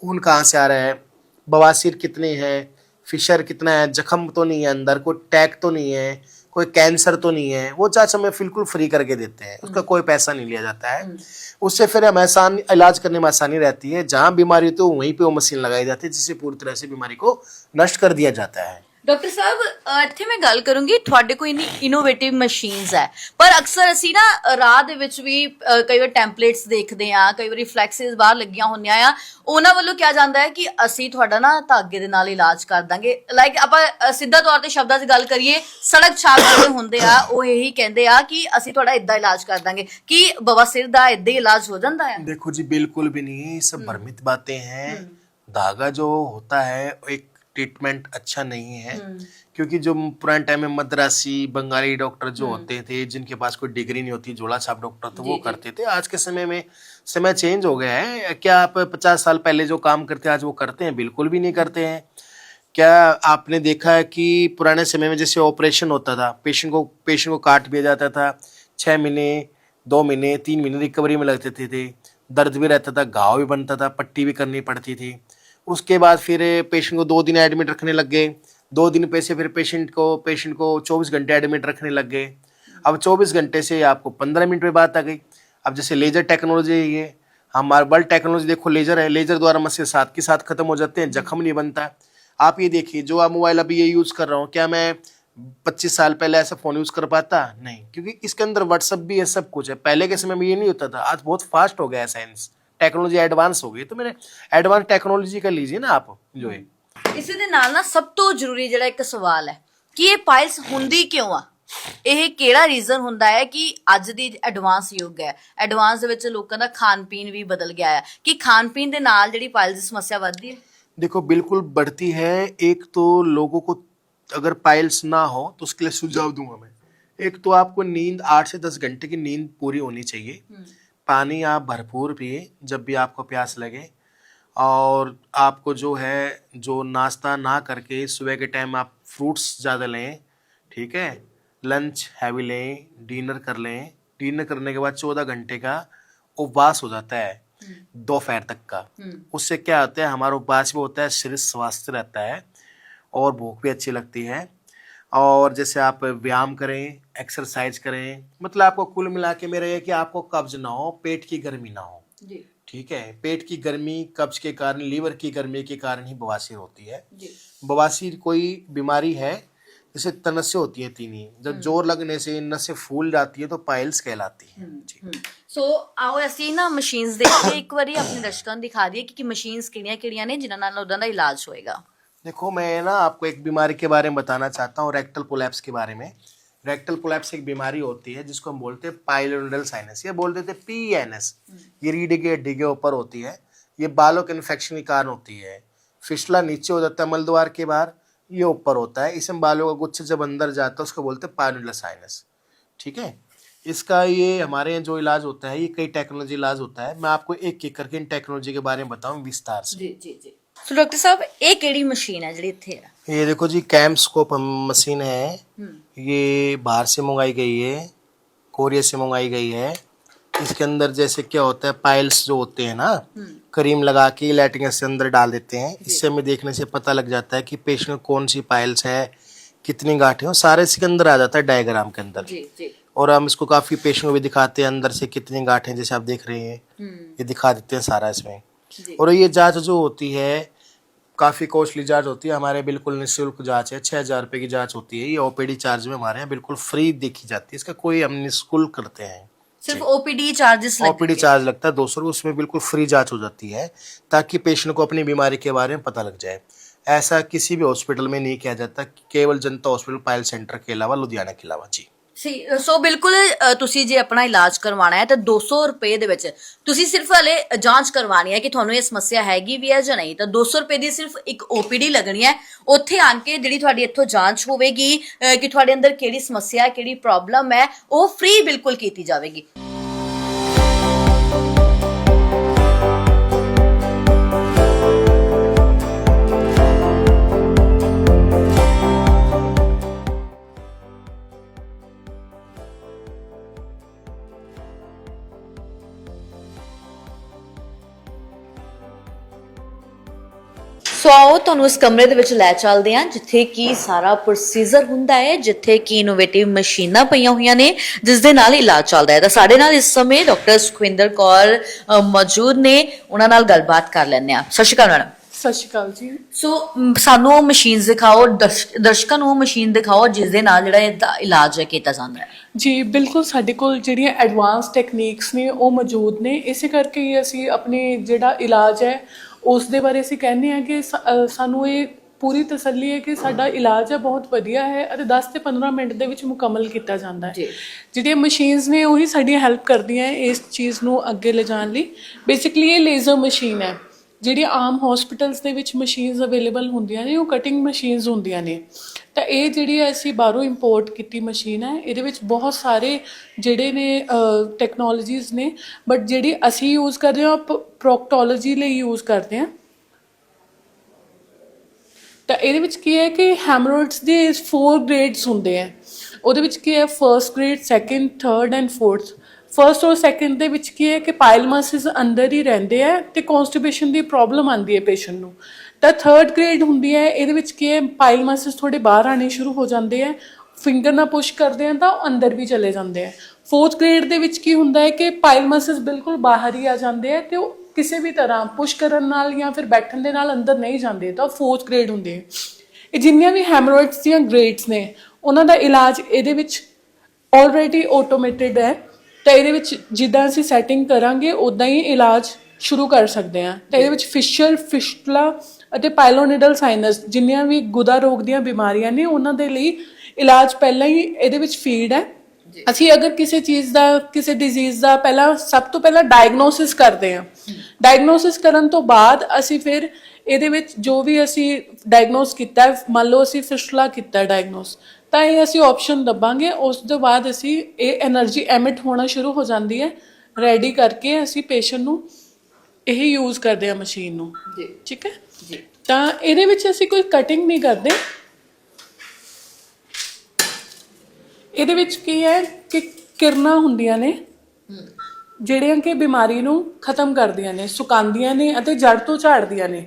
खून कहाँ से आ रहा है, बवासीर कितने हैं, फिशर कितना है, जख्म तो नहीं है अंदर, कोई टैग तो नहीं है, कोई कैंसर तो नहीं है। वो जांच हमें बिल्कुल फ्री करके देते हैं, उसका कोई पैसा नहीं लिया जाता है। उससे फिर हमें आसान इलाज करने में आसानी रहती है। जहाँ बीमारी होती है वहीं पे वो मशीन लगाई जाती है, जिससे पूरी तरह से बीमारी को नष्ट कर दिया जाता है। ਡਾਕਟਰ ਸਾਹਿਬ ਇੱਥੇ ਮੈਂ ਗੱਲ ਕਰੂੰਗੀ, ਤੁਹਾਡੇ ਕੋਲ ਇੰਨੀ ਇਨੋਵੇਟਿਵ ਮਸ਼ੀਨਸ ਹੈ, ਪਰ ਅਕਸਰ ਅਸੀਂ ਨਾ ਰਾਹ ਦੇ ਵਿੱਚ ਵੀ ਕਈ ਵਾਰ ਟੈਂਪਲੇਟਸ ਦੇਖਦੇ ਆ, ਕਈ ਵਾਰੀ ਫਲੈਕਸਿਸ ਬਾਹਰ ਲੱਗੀਆਂ ਹੁੰਦੀਆਂ ਆ, ਉਹਨਾਂ ਵੱਲੋਂ ਕਿਹਾ ਜਾਂਦਾ ਹੈ ਕਿ ਅਸੀਂ ਤੁਹਾਡਾ ਨਾ ਧਾਗੇ ਦੇ ਨਾਲ ਇਲਾਜ ਕਰ ਦਾਂਗੇ। ਲਾਈਕ ਆਪਾਂ ਸਿੱਧਾ ਤੌਰ ਤੇ ਸ਼ਬਦਾਂ 'ਚ ਗੱਲ ਕਰੀਏ, ਸੜਕ ਛਾਪ ਜਿਹੜੇ ਹੁੰਦੇ ਆ ਉਹ ਇਹੀ ਕਹਿੰਦੇ ਆ ਕਿ ਅਸੀਂ ਤੁਹਾਡਾ ਇਦਾਂ ਇਲਾਜ ਕਰ ਦਾਂਗੇ। ਕੀ ਬਵਾਸੀਰ ਦਾ ਇਦਾਂ ਹੀ ਇਲਾਜ ਹੋ ਜਾਂਦਾ ਹੈ? देखो जी, बिल्कुल भी नहीं, ये सब भ्रमित बातें हैं। धागा जो होता है एक ट्रीटमेंट अच्छा नहीं है, क्योंकि जो पुराने टाइम में मद्रासी बंगाली डॉक्टर जो होते थे, जिनके पास कोई डिग्री नहीं होती, झोला छाप डॉक्टर, तो वो करते थे। आज के समय में समय चेंज हो गया है। क्या आप 50 साल पहले जो काम करते आज वो करते हैं? बिल्कुल भी नहीं करते हैं। क्या आपने देखा है कि पुराने समय में जैसे ऑपरेशन होता था, पेशेंट को काट दिया जाता था, 6 महीने 2 महीने 3 महीने रिकवरी में लगते थे, दर्द भी रहता था, घाव भी बनता था, पट्टी भी करनी पड़ती थी। उसके बाद फिर पेशेंट को 2 दिन एडमिट रखने लग गए, 2 दिन पे से फिर पेशेंट को 24 घंटे एडमिट रखने लग गए। अब 24 घंटे से आपको 15 मिनट में बात आ गई। अब जैसे लेजर टेक्नोलॉजी है, ये हमारा वर्ल्ड टेक्नोलॉजी देखो, लेजर है, लेजर द्वारा मशीन साथ के साथ खत्म हो जाते हैं, जख्म नहीं बनता। आप ये देखिए, जो आप मोबाइल अभी ये यूज़ कर रहा हूँ, क्या मैं 25 साल पहले ऐसा फ़ोन यूज़ कर पाता? नहीं, क्योंकि इसके अंदर व्हाट्सअप भी है, सब कुछ है। पहले के समय में ये नहीं होता था, आज बहुत फास्ट हो गया है साइंस, टेक्नोलॉजी एडवांस हो गई। तो मेरे एडवांस टेक्नोलॉजी का लीजिए ना आप जो है। ਇਸੇ ਦੇ ਨਾਲ ਨਾ ਸਭ ਤੋਂ ਜ਼ਰੂਰੀ ਜਿਹੜਾ ਇੱਕ ਸਵਾਲ ਹੈ ਕਿ ਇਹ ਪਾਇਲਸ ਹੁੰਦੀ ਕਿਉਂ ਆ? ਇਹ ਕਿਹੜਾ ਰੀਜ਼ਨ ਹੁੰਦਾ ਹੈ ਕਿ ਅੱਜ ਦੀ ਐਡਵਾਂਸ ਯੁੱਗ ਹੈ, ਐਡਵਾਂਸ ਦੇ ਵਿੱਚ ਲੋਕਾਂ ਦਾ ਖਾਣ ਪੀਣ ਵੀ ਬਦਲ ਗਿਆ ਹੈ, ਕਿ ਖਾਣ ਪੀਣ ਦੇ ਨਾਲ ਜਿਹੜੀ ਪਾਇਲਸ ਦੀ ਸਮੱਸਿਆ ਵੱਧਦੀ ਹੈ? देखो, बिल्कुल बढ़ती है। एक तो लोगों को अगर पाइल्स ना हो तो उसके लिए सुझाव दूंगा मैं। एक तो आपको नींद 8 से 10 घंटे की नींद पूरी होनी चाहिए। पानी आप भरपूर पिए जब भी आपको प्यास लगे। और आपको जो है, जो नाश्ता ना करके सुबह के टाइम आप फ्रूट्स ज़्यादा लें, ठीक है। लंच हैवी लें, डिनर कर लें। डिनर करने के बाद 14 घंटे का उपवास हो जाता है, दोपहर तक का। उससे क्या होता है, हमारा उपवास भी होता है, शरीर स्वस्थ रहता है और भूख भी अच्छी लगती है। और जैसे आप व्यायाम करें, एक्सरसाइज करें, मतलब आपको कुल मिला के मेरा ये कि आपको कब्ज ना हो, पेट की गर्मी ना हो जी। ठीक है। पेट की गर्मी, कब्ज के कारण, लीवर की गर्मी के कारण ही बवासीर होती है। जी। बवासीर कोई बीमारी है जैसे नसें होती हैं तीन ही, जब जोर लगने से नसें फूल जाती है तो पाइल्स कहलाती है जी। ਸੋ ਆਓ ਅਸੀਂ ਨਾ ਮਸ਼ੀਨਸ ਦੇਖੀਏ ਇੱਕ ਵਾਰੀ ਆਪਣੇ ਦਰਸ਼ਕਾਂ ਨੂੰ ਦਿਖਾ ਦਈਏ ਕਿ ਮਸ਼ੀਨਸ ਕਿਹੜੀਆਂ-ਕਿਹੜੀਆਂ ਨੇ ਜਿਨ੍ਹਾਂ ਨਾਲ ਉਹਦਾ ਦਾ ਇਲਾਜ ਹੋਏਗਾ। देखो मैं ना आपको एक बीमारी के बारे में बताना चाहता हूँ, रेक्टल प्रोलैप्स के बारे में। रेक्टल प्रोलैप्स एक बीमारी होती है जिसको हम बोलते हैं पाइलोनिडल साइनस, ये बोलते थे PNS। ये रीढ़ की हड्डी के ऊपर होती है, ये बालों के इन्फेक्शन के कारण होती है। फिस्टुला नीचे हो जाता है मलद्वार के बाहर, ये ऊपर होता है, इसमें बालों का गुच्छ जब अंदर जाता है उसको बोलते हैं पाइलोनिडल साइनस। ठीक है, इसका ये हमारे यहाँ जो इलाज होता है ये कई टेक्नोलॉजी इलाज होता है। मैं आपको एक एक करके इन टेक्नोलॉजी के बारे में बताऊँ विस्तार से। ਜੀ ਜੀ ਜੀ। ਸੋ ਡਾਕਟਰ ਸਾਹਿਬ ਇਹ ਕਿਹੜੀ ਮਸ਼ੀਨ ਹੈ ਜਿਹੜੀ ਇੱਥੇ ਹੈ? ये देखो जी कैम्स्कोप मशीन है, ये बाहर से मंगाई गई है, कोरिया से मंगाई गई है। इसके अंदर जैसे क्या होता है, पाइल्स जो होते हैं ना, क्रीम लगा के लैट्रिन से अंदर डाल देते हैं। इससे हमें देखने से पता लग जाता है कि पेशेंट में कौन सी पाइल्स है, कितनी गांठें हैं, सारे इसके अंदर आ जाता है डायग्राम के अंदर। ਜੀ ਜੀ और हम इसको काफी पेशेंट को भी दिखाते हैं अंदर से कितनी गांठें, जैसे आप देख रहे हैं ये दिखा देते हैं सारा इसमें। जी। और ये जांच जो होती है काफ़ी कॉस्टली जांच होती है, हमारे बिल्कुल निःशुल्क जांच है, 6,000 रुपये की जांच होती है। ये ओपीडी चार्ज में हमारे यहाँ बिल्कुल फ्री देखी जाती है, इसका कोई हम निःशुल्क करते हैं। सिर्फ ओपीडी चार्जेस ओपीडी चार्ज लगता है 200 रुपये, उसमें बिल्कुल फ्री जांच हो जाती है ताकि पेशेंट को अपनी बीमारी के बारे में पता लग जाए। ऐसा किसी भी हॉस्पिटल में नहीं किया जाता, केवल जनता हॉस्पिटल पायल सेंटर के अलावा, लुधियाना के अलावा जी। ਸੋ ਬਿਲਕੁਲ ਤੁਸੀਂ ਜੇ ਆਪਣਾ ਇਲਾਜ ਕਰਵਾਉਣਾ ਹੈ ਤਾਂ 200 ਰੁਪਏ ਦੇ ਵਿੱਚ ਤੁਸੀਂ ਸਿਰਫ ਹਲੇ ਜਾਂਚ ਕਰਵਾਉਣੀ ਹੈ ਕਿ ਤੁਹਾਨੂੰ ਇਹ ਸਮੱਸਿਆ ਹੈਗੀ ਵੀ ਹੈ ਜਾਂ ਨਹੀਂ, ਤਾਂ 200 ਰੁਪਏ ਦੀ ਸਿਰਫ ਇੱਕ ਓਪੀਡੀ ਲੱਗਣੀ ਹੈ। ਉੱਥੇ ਆਣ ਕੇ ਜਿਹੜੀ ਤੁਹਾਡੀ ਇੱਥੋਂ ਜਾਂਚ ਹੋਵੇਗੀ ਕਿ ਤੁਹਾਡੇ ਅੰਦਰ ਕਿਹੜੀ ਸਮੱਸਿਆ ਕਿਹੜੀ ਪ੍ਰੋਬਲਮ ਹੈ ਉਹ ਫ੍ਰੀ ਬਿਲਕੁਲ ਕੀਤੀ ਜਾਵੇਗੀ। ਸੋ ਆਓ ਤੁਹਾਨੂੰ ਇਸ ਕਮਰੇ ਦੇ ਵਿੱਚ ਲੈ ਚੱਲਦੇ ਹਾਂ ਜਿੱਥੇ ਕਿ ਸਾਰਾ ਪ੍ਰੋਸੀਜਰ ਹੁੰਦਾ ਹੈ, ਜਿੱਥੇ ਕਿ ਇਨੋਵੇਟਿਵ ਮਸ਼ੀਨਾਂ ਪਈਆਂ ਹੋਈਆਂ ਨੇ ਜਿਸ ਦੇ ਨਾਲ ਇਲਾਜ ਚੱਲਦਾ ਹੈ। ਤਾਂ ਸਾਡੇ ਨਾਲ ਇਸ ਸਮੇਂ ਡਾਕਟਰ ਸੁਖਵਿੰਦਰ ਕੌਰ ਮੌਜੂਦ ਨੇ, ਉਹਨਾਂ ਨਾਲ ਗੱਲਬਾਤ ਕਰ ਲੈਂਦੇ ਹਾਂ। ਸਤਿ ਸ਼੍ਰੀ ਅਕਾਲ ਮੈਡਮ। ਸਤਿ ਸ਼੍ਰੀ ਅਕਾਲ ਜੀ। ਸੋ ਸਾਨੂੰ ਉਹ ਮਸ਼ੀਨ ਦਿਖਾਓ, ਦਰਸ਼ਕਾਂ ਨੂੰ ਉਹ ਮਸ਼ੀਨ ਦਿਖਾਓ ਜਿਸ ਦੇ ਨਾਲ ਜਿਹੜਾ ਇਹਦਾ ਇਲਾਜ ਹੈ ਕੀਤਾ ਜਾਂਦਾ ਹੈ। ਜੀ ਬਿਲਕੁਲ, ਸਾਡੇ ਕੋਲ ਜਿਹੜੀਆਂ ਐਡਵਾਂਸ ਟੈਕਨੀਕਸ ਨੇ ਉਹ ਮੌਜੂਦ ਨੇ, ਇਸੇ ਕਰਕੇ ਹੀ ਅਸੀਂ ਆਪਣੇ ਜਿਹੜਾ ਇਲਾਜ ਹੈ ਉਸ ਦੇ ਬਾਰੇ ਅਸੀਂ ਕਹਿੰਦੇ ਹਾਂ ਕਿ ਸਾਨੂੰ ਇਹ ਪੂਰੀ ਤਸੱਲੀ ਹੈ ਕਿ ਸਾਡਾ ਇਲਾਜ ਹੈ ਬਹੁਤ ਵਧੀਆ ਹੈ ਅਤੇ 10 ਤੇ 15 ਮਿੰਟ ਦੇ ਵਿੱਚ ਮੁਕੰਮਲ ਕੀਤਾ ਜਾਂਦਾ ਹੈ। ਜਿਹੜੀਆਂ ਮਸ਼ੀਨਸ ਨੇ ਉਹੀ ਸਾਡੀਆਂ ਹੈਲਪ ਕਰਦੀਆਂ ਇਸ ਚੀਜ਼ ਨੂੰ ਅੱਗੇ ਲਿਜਾਣ ਲਈ। ਬੇਸਿਕਲੀ ਇਹ ਲੇਜ਼ਰ ਮਸ਼ੀਨ ਹੈ। ਜਿਹੜੀਆਂ ਆਮ ਹਸਪੀਟਲਸ ਦੇ ਵਿੱਚ ਮਸ਼ੀਨਸ ਅਵੇਲੇਬਲ ਹੁੰਦੀਆਂ ਨੇ ਉਹ ਕਟਿੰਗ ਮਸ਼ੀਨਸ ਹੁੰਦੀਆਂ ਨੇ, ਤਾਂ ਇਹ ਜਿਹੜੀ ਅਸੀਂ ਬਾਹਰੋਂ ਇੰਪੋਰਟ ਕੀਤੀ ਮਸ਼ੀਨ ਹੈ। ਇਹਦੇ ਵਿੱਚ ਬਹੁਤ ਸਾਰੇ ਜਿਹੜੇ ਨੇ ਟੈਕਨੋਲੋਜੀਜ਼ ਨੇ, ਬਟ ਜਿਹੜੀ ਅਸੀਂ ਯੂਜ਼ ਕਰਦੇ ਹਾਂ ਪ੍ਰੋਕਟੋਲੋਜੀ ਲਈ ਯੂਜ਼ ਕਰਦੇ ਹਾਂ। ਤਾਂ ਇਹਦੇ ਵਿੱਚ ਕੀ ਹੈ ਕਿ ਹੈਮਰੋਇਡਸ ਦੇ 4 ਗ੍ਰੇਡਸ ਹੁੰਦੇ ਆ। ਉਹਦੇ ਵਿੱਚ ਕੀ ਹੈ, first grade, second, third and fourth. First ਔਰ ਸੈਕਿੰਡ ਦੇ ਵਿੱਚ ਕੀ ਹੈ ਕਿ ਪਾਇਲ ਮਸਲਸ ਅੰਦਰ ਹੀ ਰਹਿੰਦੇ ਆ ਅਤੇ ਕੌਨਸਟੀਪੇਸ਼ਨ ਦੀ ਪ੍ਰੋਬਲਮ ਆਉਂਦੀ ਹੈ ਪੇਸ਼ੈਂਟ ਨੂੰ। ਤਾਂ ਥਰਡ ਗ੍ਰੇਡ ਹੁੰਦੀ ਹੈ, ਇਹਦੇ ਵਿੱਚ ਕੀ ਹੈ, ਪਾਇਲ ਮਸਲਸ ਥੋੜ੍ਹੇ ਬਾਹਰ ਆਉਣੇ ਸ਼ੁਰੂ ਹੋ ਜਾਂਦੇ ਆ, ਫਿੰਗਰ ਨਾਲ ਪੁਸ਼ ਕਰਦੇ ਆ ਤਾਂ ਉਹ ਅੰਦਰ ਵੀ ਚਲੇ ਜਾਂਦੇ ਆ। ਫੋਰਥ ਗ੍ਰੇਡ ਦੇ ਵਿੱਚ ਕੀ ਹੁੰਦਾ ਹੈ ਕਿ ਪਾਇਲ ਮਸਲਸ ਬਿਲਕੁਲ ਬਾਹਰ ਹੀ ਆ ਜਾਂਦੇ ਆ ਅਤੇ ਉਹ ਕਿਸੇ ਵੀ ਤਰ੍ਹਾਂ ਪੁਸ਼ ਕਰਨ ਨਾਲ ਜਾਂ ਫਿਰ ਬੈਠਣ ਦੇ ਨਾਲ ਅੰਦਰ ਨਹੀਂ ਜਾਂਦੇ, ਤਾਂ ਫੋਰਥ ਗ੍ਰੇਡ ਹੁੰਦੇ ਆ। ਇਹ ਜਿੰਨੀਆਂ ਵੀ ਹੈਮਰੋਇਡਸ ਦੀਆਂ ਗ੍ਰੇਡਸ ਨੇ ਉਹਨਾਂ ਦਾ ਇਲਾਜ ਇਹਦੇ ਵਿੱਚ ਆਲਰੇਡੀ ਆਟੋਮੇਟਿਡ ਹੈ। ਤਾਂ ਇਹਦੇ ਵਿੱਚ ਜਿੱਦਾਂ ਅਸੀਂ ਸੈਟਿੰਗ ਕਰਾਂਗੇ ਉੱਦਾਂ ਹੀ ਇਲਾਜ ਸ਼ੁਰੂ ਕਰ ਸਕਦੇ ਹਾਂ। ਤਾਂ ਇਹਦੇ ਵਿੱਚ ਫਿਸਟੁਲਾ ਅਤੇ ਪਾਇਲੋਨਿਡਲ ਸਾਈਨਸ ਜਿੰਨੀਆਂ ਵੀ ਗੁਦਾ ਰੋਗ ਦੀਆਂ ਬਿਮਾਰੀਆਂ ਨੇ ਉਹਨਾਂ ਦੇ ਲਈ ਇਲਾਜ ਪਹਿਲਾਂ ਹੀ ਇਹਦੇ ਵਿੱਚ ਫੀਡ ਹੈ। ਅਸੀਂ ਅਗਰ ਕਿਸੇ ਚੀਜ਼ ਦਾ, ਕਿਸੇ ਡਿਜ਼ੀਜ਼ ਦਾ ਸਭ ਤੋਂ ਪਹਿਲਾਂ ਡਾਇਗਨੋਸਿਸ ਕਰਦੇ ਹਾਂ। ਡਾਇਗਨੋਸਿਸ ਕਰਨ ਤੋਂ ਬਾਅਦ ਅਸੀਂ ਫਿਰ ਇਹਦੇ ਵਿੱਚ ਜੋ ਵੀ ਅਸੀਂ ਡਾਇਗਨੋਸ ਕੀਤਾ, ਮੰਨ ਲਓ ਅਸੀਂ ਫਿਸਟੁਲਾ ਕੀਤਾ ਡਾਇਗਨੋਸ, ਤਾਂ ਇਹ ਅਸੀਂ ਆਪਸ਼ਨ ਦੱਬਾਂਗੇ। ਉਸ ਤੋਂ ਬਾਅਦ ਅਸੀਂ ਇਹ ਐਨਰਜੀ ਐਮਿਟ ਹੋਣਾ ਸ਼ੁਰੂ ਹੋ ਜਾਂਦੀ ਹੈ। ਰੈਡੀ ਕਰਕੇ ਅਸੀਂ ਪੇਸ਼ੈਂਟ ਨੂੰ ਇਹ ਯੂਜ਼ ਕਰਦੇ ਹਾਂ ਮਸ਼ੀਨ ਨੂੰ। ਠੀਕ ਹੈ ਜੀ। ਤਾਂ ਇਹਦੇ ਵਿੱਚ ਅਸੀਂ ਕੋਈ ਕਟਿੰਗ ਨਹੀਂ ਕਰਦੇ। ਇਹਦੇ ਵਿੱਚ ਕੀ ਹੈ ਕਿ ਕਿਰਨਾਂ ਹੁੰਦੀਆਂ ਨੇ ਜਿਹੜੀਆਂ ਕਿ ਬਿਮਾਰੀ ਨੂੰ ਖਤਮ ਕਰਦੀਆਂ ਨੇ, ਸੁਕਾਉਂਦੀਆਂ ਨੇ ਅਤੇ ਜੜ ਤੋਂ ਝਾੜਦੀਆਂ ਨੇ।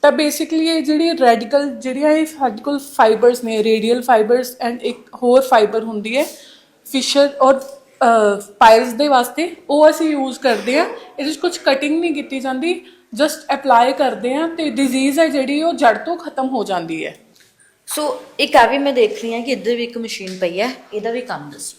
ਤਾਂ ਬੇਸਿਕਲੀ ਇਹ ਜਿਹੜੀ ਰੈਡੀਕਲ ਜਿਹੜੀਆਂ ਇਹ ਸਾਡੇ ਕੋਲ ਫਾਈਬਰਸ ਨੇ, ਰੇਡੀਅਲ ਫਾਈਬਰਸ ਐਂਡ ਇੱਕ ਹੋਰ ਫਾਈਬਰ ਹੁੰਦੀ ਹੈ ਫਿਸ਼ਰ ਔਰ ਪਾਇਲਸ ਦੇ ਵਾਸਤੇ, ਉਹ ਅਸੀਂ ਯੂਜ਼ ਕਰਦੇ ਹਾਂ। ਇਹਦੇ ਵਿੱਚ ਕੁਝ ਕਟਿੰਗ ਨਹੀਂ ਕੀਤੀ ਜਾਂਦੀ, ਜਸਟ ਅਪਲਾਈ ਕਰਦੇ ਹਾਂ ਅਤੇ ਡਿਜ਼ੀਜ਼ ਹੈ ਜਿਹੜੀ ਉਹ ਜੜ ਤੋਂ ਖਤਮ ਹੋ ਜਾਂਦੀ ਹੈ। ਸੋ ਇੱਕ ਆ ਵੀ ਮੈਂ ਦੇਖ ਰਹੀ ਹਾਂ ਕਿ ਇੱਧਰ ਵੀ ਇੱਕ ਮਸ਼ੀਨ ਪਈ ਹੈ, ਇਹਦਾ ਵੀ ਕੰਮ ਦੱਸੋ।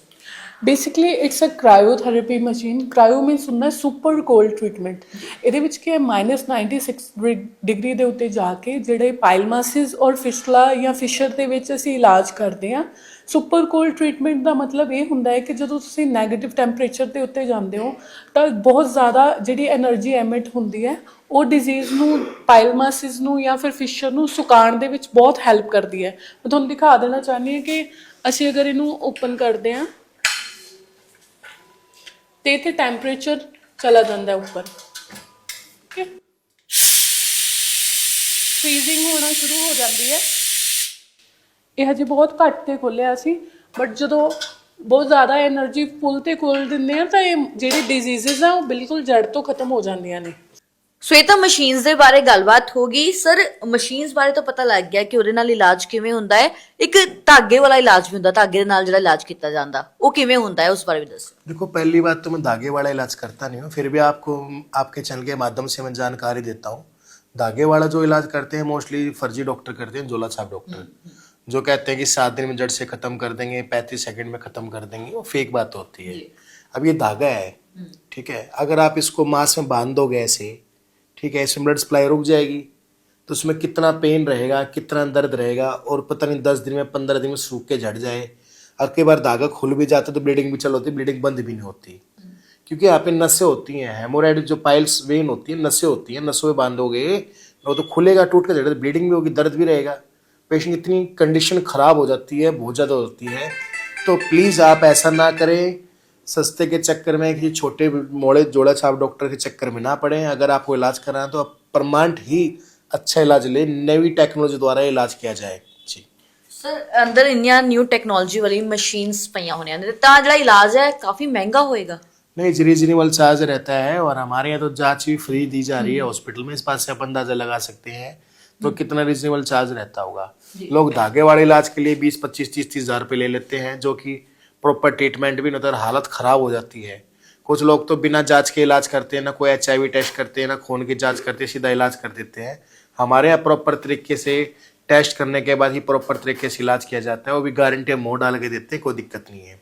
Basically it's a cryotherapy machine. Cryo means ਹੁੰਦਾ ਸੁਪਰ ਕੋਲਡ ਟ੍ਰੀਟਮੈਂਟ। ਇਹਦੇ ਵਿੱਚ ਕੀ ਹੈ, -96 ਡਿਗਰੀ ਦੇ ਉੱਤੇ ਜਾ ਕੇ ਜਿਹੜੇ ਪਾਇਲਮਾਸਿਸ ਔਰ ਫਿਸਟਲਾ ਜਾਂ ਫਿਸ਼ਰ ਦੇ ਵਿੱਚ ਅਸੀਂ ਇਲਾਜ ਕਰਦੇ ਹਾਂ। ਸੁਪਰ ਕੋਲਡ ਟ੍ਰੀਟਮੈਂਟ ਦਾ ਮਤਲਬ ਇਹ ਹੁੰਦਾ ਹੈ ਕਿ ਜਦੋਂ ਤੁਸੀਂ ਨੈਗੇਟਿਵ ਟੈਂਪਰੇਚਰ ਦੇ ਉੱਤੇ ਜਾਂਦੇ ਹੋ ਤਾਂ ਬਹੁਤ ਜ਼ਿਆਦਾ ਜਿਹੜੀ એનર્ਜੀ ਐਮਿਟ ਹੁੰਦੀ ਹੈ ਉਹ ਡਿਜ਼ੀਜ਼ ਨੂੰ, ਪਾਇਲਮਾਸਿਸ ਨੂੰ ਜਾਂ ਫਿਰ ਫਿਸ਼ਰ ਨੂੰ ਸੁਕਾਉਣ ਦੇ ਵਿੱਚ ਬਹੁਤ ਹੈਲਪ ਕਰਦੀ ਹੈ। ਮੈਂ ਤੁਹਾਨੂੰ ਦਿਖਾ ਦੇਣਾ ਚਾਹੁੰਦੀ ਹਾਂ ਕਿ ਅਸੀਂ ਅਗਰ ਇਹਨੂੰ ਓਪਨ ਕਰਦੇ ਹਾਂ ਤੇ ਇੱਥੇ ਟੈਂਪਰੇਚਰ ਚਲਾ ਜਾਂਦਾ ਹੈ ਉੱਪਰ, ਠੀਕ ਹੈ, ਫ੍ਰੀਜ਼ਿੰਗ ਹੋਣਾ ਸ਼ੁਰੂ ਹੋ ਜਾਂਦੀ ਹੈ। ਇਹ ਹਜੇ ਬਹੁਤ ਘੱਟ ਤੇ ਖੋਲ੍ਹਿਆ ਸੀ, ਬਟ ਜਦੋਂ ਬਹੁਤ ਜ਼ਿਆਦਾ એનર્ਜੀ ਫੁੱਲ ਤੇ ਖੋਲ੍ਹ ਦਿੰਦੇ ਆ ਤਾਂ ਇਹ ਜਿਹੜੀ ਡਿਜ਼ੀਜ਼ਸ ਆ ਉਹ ਬਿਲਕੁਲ ਜੜ ਤੋਂ ਖਤਮ ਹੋ ਜਾਂਦੀਆਂ ਨੇ। ਸੋ ਇਹ ਤਾਂ ਮਸ਼ੀਨਸ ਦੇ ਬਾਰੇ ਗੱਲਬਾਤ ਹੋ ਗਈ। ਸਰ ਮਸ਼ੀਨਸ ਬਾਰੇ ਤਾਂ ਪਤਾ ਲੱਗ ਗਿਆ ਕਿ ਉਹਦੇ ਨਾਲ ਇਲਾਜ ਕਿਵੇਂ ਹੁੰਦਾ ਹੈ। ਇੱਕ ਧਾਗੇ ਵਾਲਾ ਇਲਾਜ ਵੀ ਹੁੰਦਾ, ਧਾਗੇ ਦੇ ਨਾਲ ਜਿਹੜਾ ਇਲਾਜ ਕੀਤਾ ਜਾਂਦਾ ਉਹ ਕਿਵੇਂ ਹੁੰਦਾ ਹੈ, ਉਸ ਬਾਰੇ ਵੀ ਦੱਸੋ। देखो, पहली बात तो मैं धागे वाला इलाज करता नहीं हूँ, फिर भी आपको आपके चैनल के माध्यम से मैं जानकारी देता हूँ। धागे वाला जो इलाज करते हैं मोस्टली फर्जी डॉक्टर करते हैं, झोला छाप डॉक्टर, जो कहते हैं कि 7 दिन में जड़ से खत्म कर देंगे, 35 सेकंड में खत्म कर देंगे। वो फेक बात होती है। अब ये धागा है, ठीक है, अगर आप इसको मांस में बांध दोगे ऐसे, ठीक है, इसमें ब्लड सप्लाई रुक जाएगी, तो उसमें कितना पेन रहेगा, कितना दर्द रहेगा, और पता नहीं 10 दिन में 15 दिन में सूख के झड़ जाए। और कई बार धागा खुल भी जाता है तो ब्लीडिंग भी चल होती है, ब्लीडिंग बंद भी नहीं होती, क्योंकि यहाँ पे नसें होती हैं। हेमोराइड जो पाइल्स वेन होती है, नसें होती हैं, नसों में बांधोगे वो तो खुलेगा, टूट कर जाएगा, ब्लीडिंग भी होगी, दर्द भी रहेगा। पेशेंट इतनी कंडीशन खराब हो जाती है, बहुत ज़्यादा होती है। तो प्लीज़ आप ऐसा ना करें, सस्ते के चक्कर में, किसी छोटे मोड़े जोड़ा छाप डॉक्टर के चक्कर में ना पड़े। अगर आपको इलाज कराना तो आप परमानेंट ही अच्छा इलाज ले, नई टेक्नोलॉजी द्वारा इलाज किया जाए जी। ਸਰ ਅੰਦਰ ਇੰਨੀਆਂ ਨਿਊ ਟੈਕਨੋਲੋਜੀ ਵਾਲੀ ਮਸ਼ੀਨਸ ਪਈਆਂ ਹੋਣੀਆਂ ਨੇ ਤਾਂ ਜਿਹੜਾ ਇਲਾਜ ਹੈ ਕਾਫੀ ਮਹਿੰਗਾ ਹੋਏਗਾ। नहीं, रीजनेबल चार्ज रहता है, और हमारे यहाँ तो जांच भी फ्री दी जा रही है हॉस्पिटल में। इस बात से आप अंदाजा लगा सकते हैं तो कितना रीजनेबल चार्ज रहता होगा। लोग धागे वाले इलाज के लिए 20, 25, 30 हज़ार रुपये ले लेते हैं, जो कि प्रॉपर ट्रीटमेंट भी नहीं होता, हालत ख़राब हो जाती है। कुछ लोग तो बिना जांच के इलाज करते हैं, ना कोई HIV टेस्ट करते हैं, ना खून की जांच करते हैं, सीधा इलाज कर देते हैं। हमारे यहाँ प्रॉपर तरीके से टेस्ट करने के बाद ही प्रॉपर तरीके से इलाज किया जाता है, वो भी गारंटी मोड़ डाल के देते हैं, कोई दिक्कत नहीं है।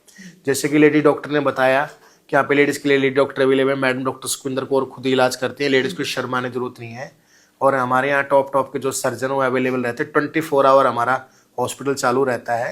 जैसे कि लेडी डॉक्टर ने बताया कि यहाँ पे लेडीज़ के लिए लेडी डॉक्टर अवेलेबल है, मैडम डॉक्टर सुखविंदर कौर खुद ही इलाज करती है, लेडीज़ को शर्माने की जरूरत नहीं है। और हमारे यहाँ टॉप के जो सर्जन वो अवेलेबल रहते हैं, 24 आवर हमारा हॉस्पिटल चालू रहता है।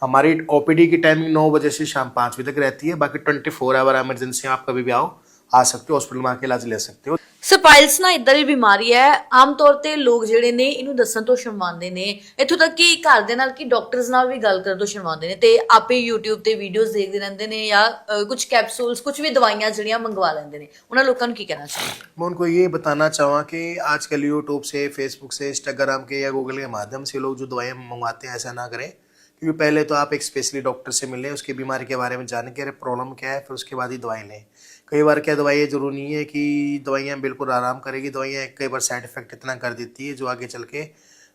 हमारी OPD की टाइमिंग 9 बजे से शाम 5 बजे तक रहती है, बाकी 24 आवर इमरजेंसी आप कभी भी आओ, आ सकते हो, हॉस्पिटल में आके इलाज ले सकते हो। ਸਰ ਪਾਇਲਸ ਨਾ ਇਦਾਂ ਦੀ ਬਿਮਾਰੀ ਹੈ, ਆਮ ਤੌਰ ਤੇ ਲੋਕ ਜਿਹੜੇ ਨੇ ਇਹਨੂੰ ਦੱਸਣ ਤੋਂ ਸ਼ਰਮਾਉਂਦੇ ਨੇ, ਇੱਥੋਂ ਤੱਕ ਕਿ ਘਰ ਦੇ ਨਾਲ ਕਿ ਡਾਕਟਰਸ ਨਾਲ ਵੀ ਗੱਲ ਕਰਨ ਤੋਂ ਸ਼ਰਮਾਉਂਦੇ ਨੇ ਤੇ ਆਪੇ YouTube ਤੇ ਵੀਡੀਓਜ਼ ਦੇਖਦੇ ਰਹਿੰਦੇ ਨੇ ਜਾਂ ਕੁਝ ਕੈਪਸੂਲਸ, ਕੁਝ ਵੀ ਦਵਾਈਆਂ ਜਿਹੜੀਆਂ ਮੰਗਵਾ ਲੈਂਦੇ ਨੇ। ਉਹਨਾਂ ਲੋਕਾਂ ਨੂੰ ਕੀ ਕਹਿਣਾ ਚਾਹੁੰਦੇ? मैं उनको ये बताना चाहूँगा कि आजकल यूट्यूब से, फेसबुक से, इंस्टाग्राम के या गूगल के माध्यम से लोग जो दवाइयाँ मंगवाते हैं, ऐसा ना करें। क्योंकि पहले तो आप एक स्पेशली डॉक्टर से मिलें, उसकी बीमारी के बारे में जानें कि अरे प्रॉब्लम क्या है, फिर उसके बाद ही दवाई लें। कई बार क्या दवाई जरूरी नहीं है कि दवाइयाँ बिल्कुल आराम करेगी, दवाइयाँ कई बार साइड इफेक्ट इतना कर देती है जो आगे चल के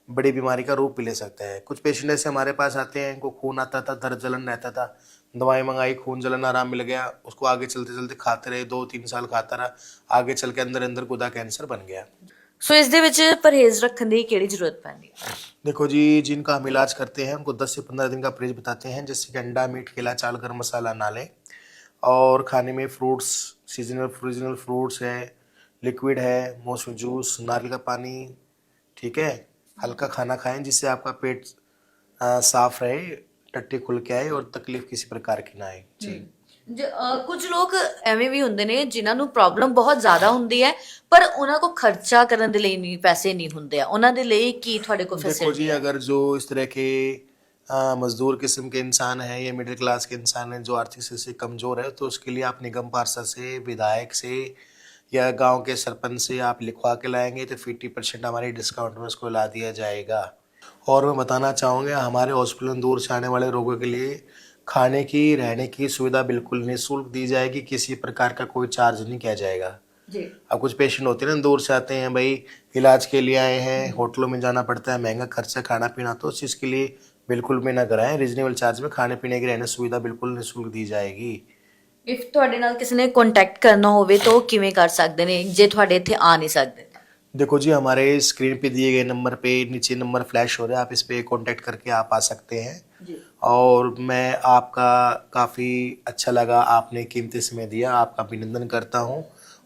बड़ी बीमारी का रूप भी ले सकता है। कुछ पेशेंट ऐसे हमारे पास आते हैं, इनको खून आता था, दर्द जलन रहता था, दवाई मंगाई, खून जलन आराम मिल गया, उसको आगे चलते चलते खाते रहे, 2-3 साल खाता रहा, आगे चल के अंदर अंदर गुदा कैंसर बन गया। ਸੋ ਇਸ ਦੇ ਵਿੱਚ ਪਰਹੇਜ਼ ਰੱਖਣ ਦੀ ਕਿਹੜੀ ਜ਼ਰੂਰਤ ਪੈਂਦੀ ਹੈ? देखो जी, जिनका हम इलाज करते हैं उनको 10 से 15 दिन का परहेज बताते हैं, जैसे कि अंडा, मीट, केला, चावल, गरम मसाला ना लें, और खाने में फ्रूट्स, सीजनल फ्रूट्स है, लिक्विड है, मौसमी जूस, नारियल का पानी, ठीक है, हल्का खाना खाएं जिससे आपका पेट साफ रहे, टट्टी खुल के आए और तकलीफ किसी प्रकार की ना आए जी। ਕੁਝ ਲੋਕ ਐਵੇਂ ਵੀ ਹੁੰਦੇ ਨੇ ਜਿਨ੍ਹਾਂ ਨੂੰ ਪ੍ਰੋਬਲਮ ਬਹੁਤ ਜ਼ਿਆਦਾ ਹੁੰਦੀ ਹੈ ਪਰ ਉਹਨਾਂ ਕੋ ਖਰਚਾ ਕਰਨ ਦੇ ਲਈ ਨਹੀਂ, ਪੈਸੇ ਨਹੀਂ ਹੁੰਦੇ ਆ, ਉਹਨਾਂ ਦੇ ਲਈ ਕੀ ਤੁਹਾਡੇ ਕੋਲ देखो फैसिलिटी जी, है? अगर जो इस तरह के मजदूर किस्म के इंसान है या मिडिल क्लास के इंसान है जो आर्थिक स्थिति से कमज़ोर है, तो उसके लिए आप निगम पार्षद से, विधायक से या गांव के सरपंच से आप लिखवा के लाएंगे तो 50% हमारी डिस्काउंट में उसको ला दिया जाएगा। और मैं बताना चाहूँगा, हमारे हॉस्पिटल में दूर से आने वाले रोगों के लिए खाने की, रहने की सुविधा बिल्कुल निःशुल्क दी जाएगी, किसी प्रकार का कोई चार्ज नहीं किया जाएगा जी। अब कुछ पेशेंट होते हैं ना, दूर से आते हैं, भाई इलाज के लिए आए हैं, होटलों में जाना पड़ता है, महंगा खर्चा, खाना पीना, तो उस चीज़ के लिए बिल्कुल भी ना कराएं। रीजनेबल चार्ज में खाने पीने की, रहने सुविधा बिल्कुल निःशुल्क दी जाएगी। ਇਫ ਤੁਹਾਡੇ ਨਾਲ ਕਿਸੇ ਨੇ ਕੰਟੈਕਟ ਕਰਨਾ ਹੋਵੇ ਤਾਂ ਉਹ ਕਿਵੇਂ ਕਰ ਸਕਦੇ ਨੇ ਜੇ ਤੁਹਾਡੇ ਇੱਥੇ ਆ ਨਹੀਂ ਸਕਦੇ? देखो जी, हमारे स्क्रीन पे दिए गए नंबर पे नीचे नंबर फ्लैश हो रहा है, आप इस पे कांटेक्ट करके आप आ सकते हैं। जी और मैं आपका काफ़ी अच्छा लगा, आपने कीमती समय दिया, आपका अभिनंदन करता हूँ।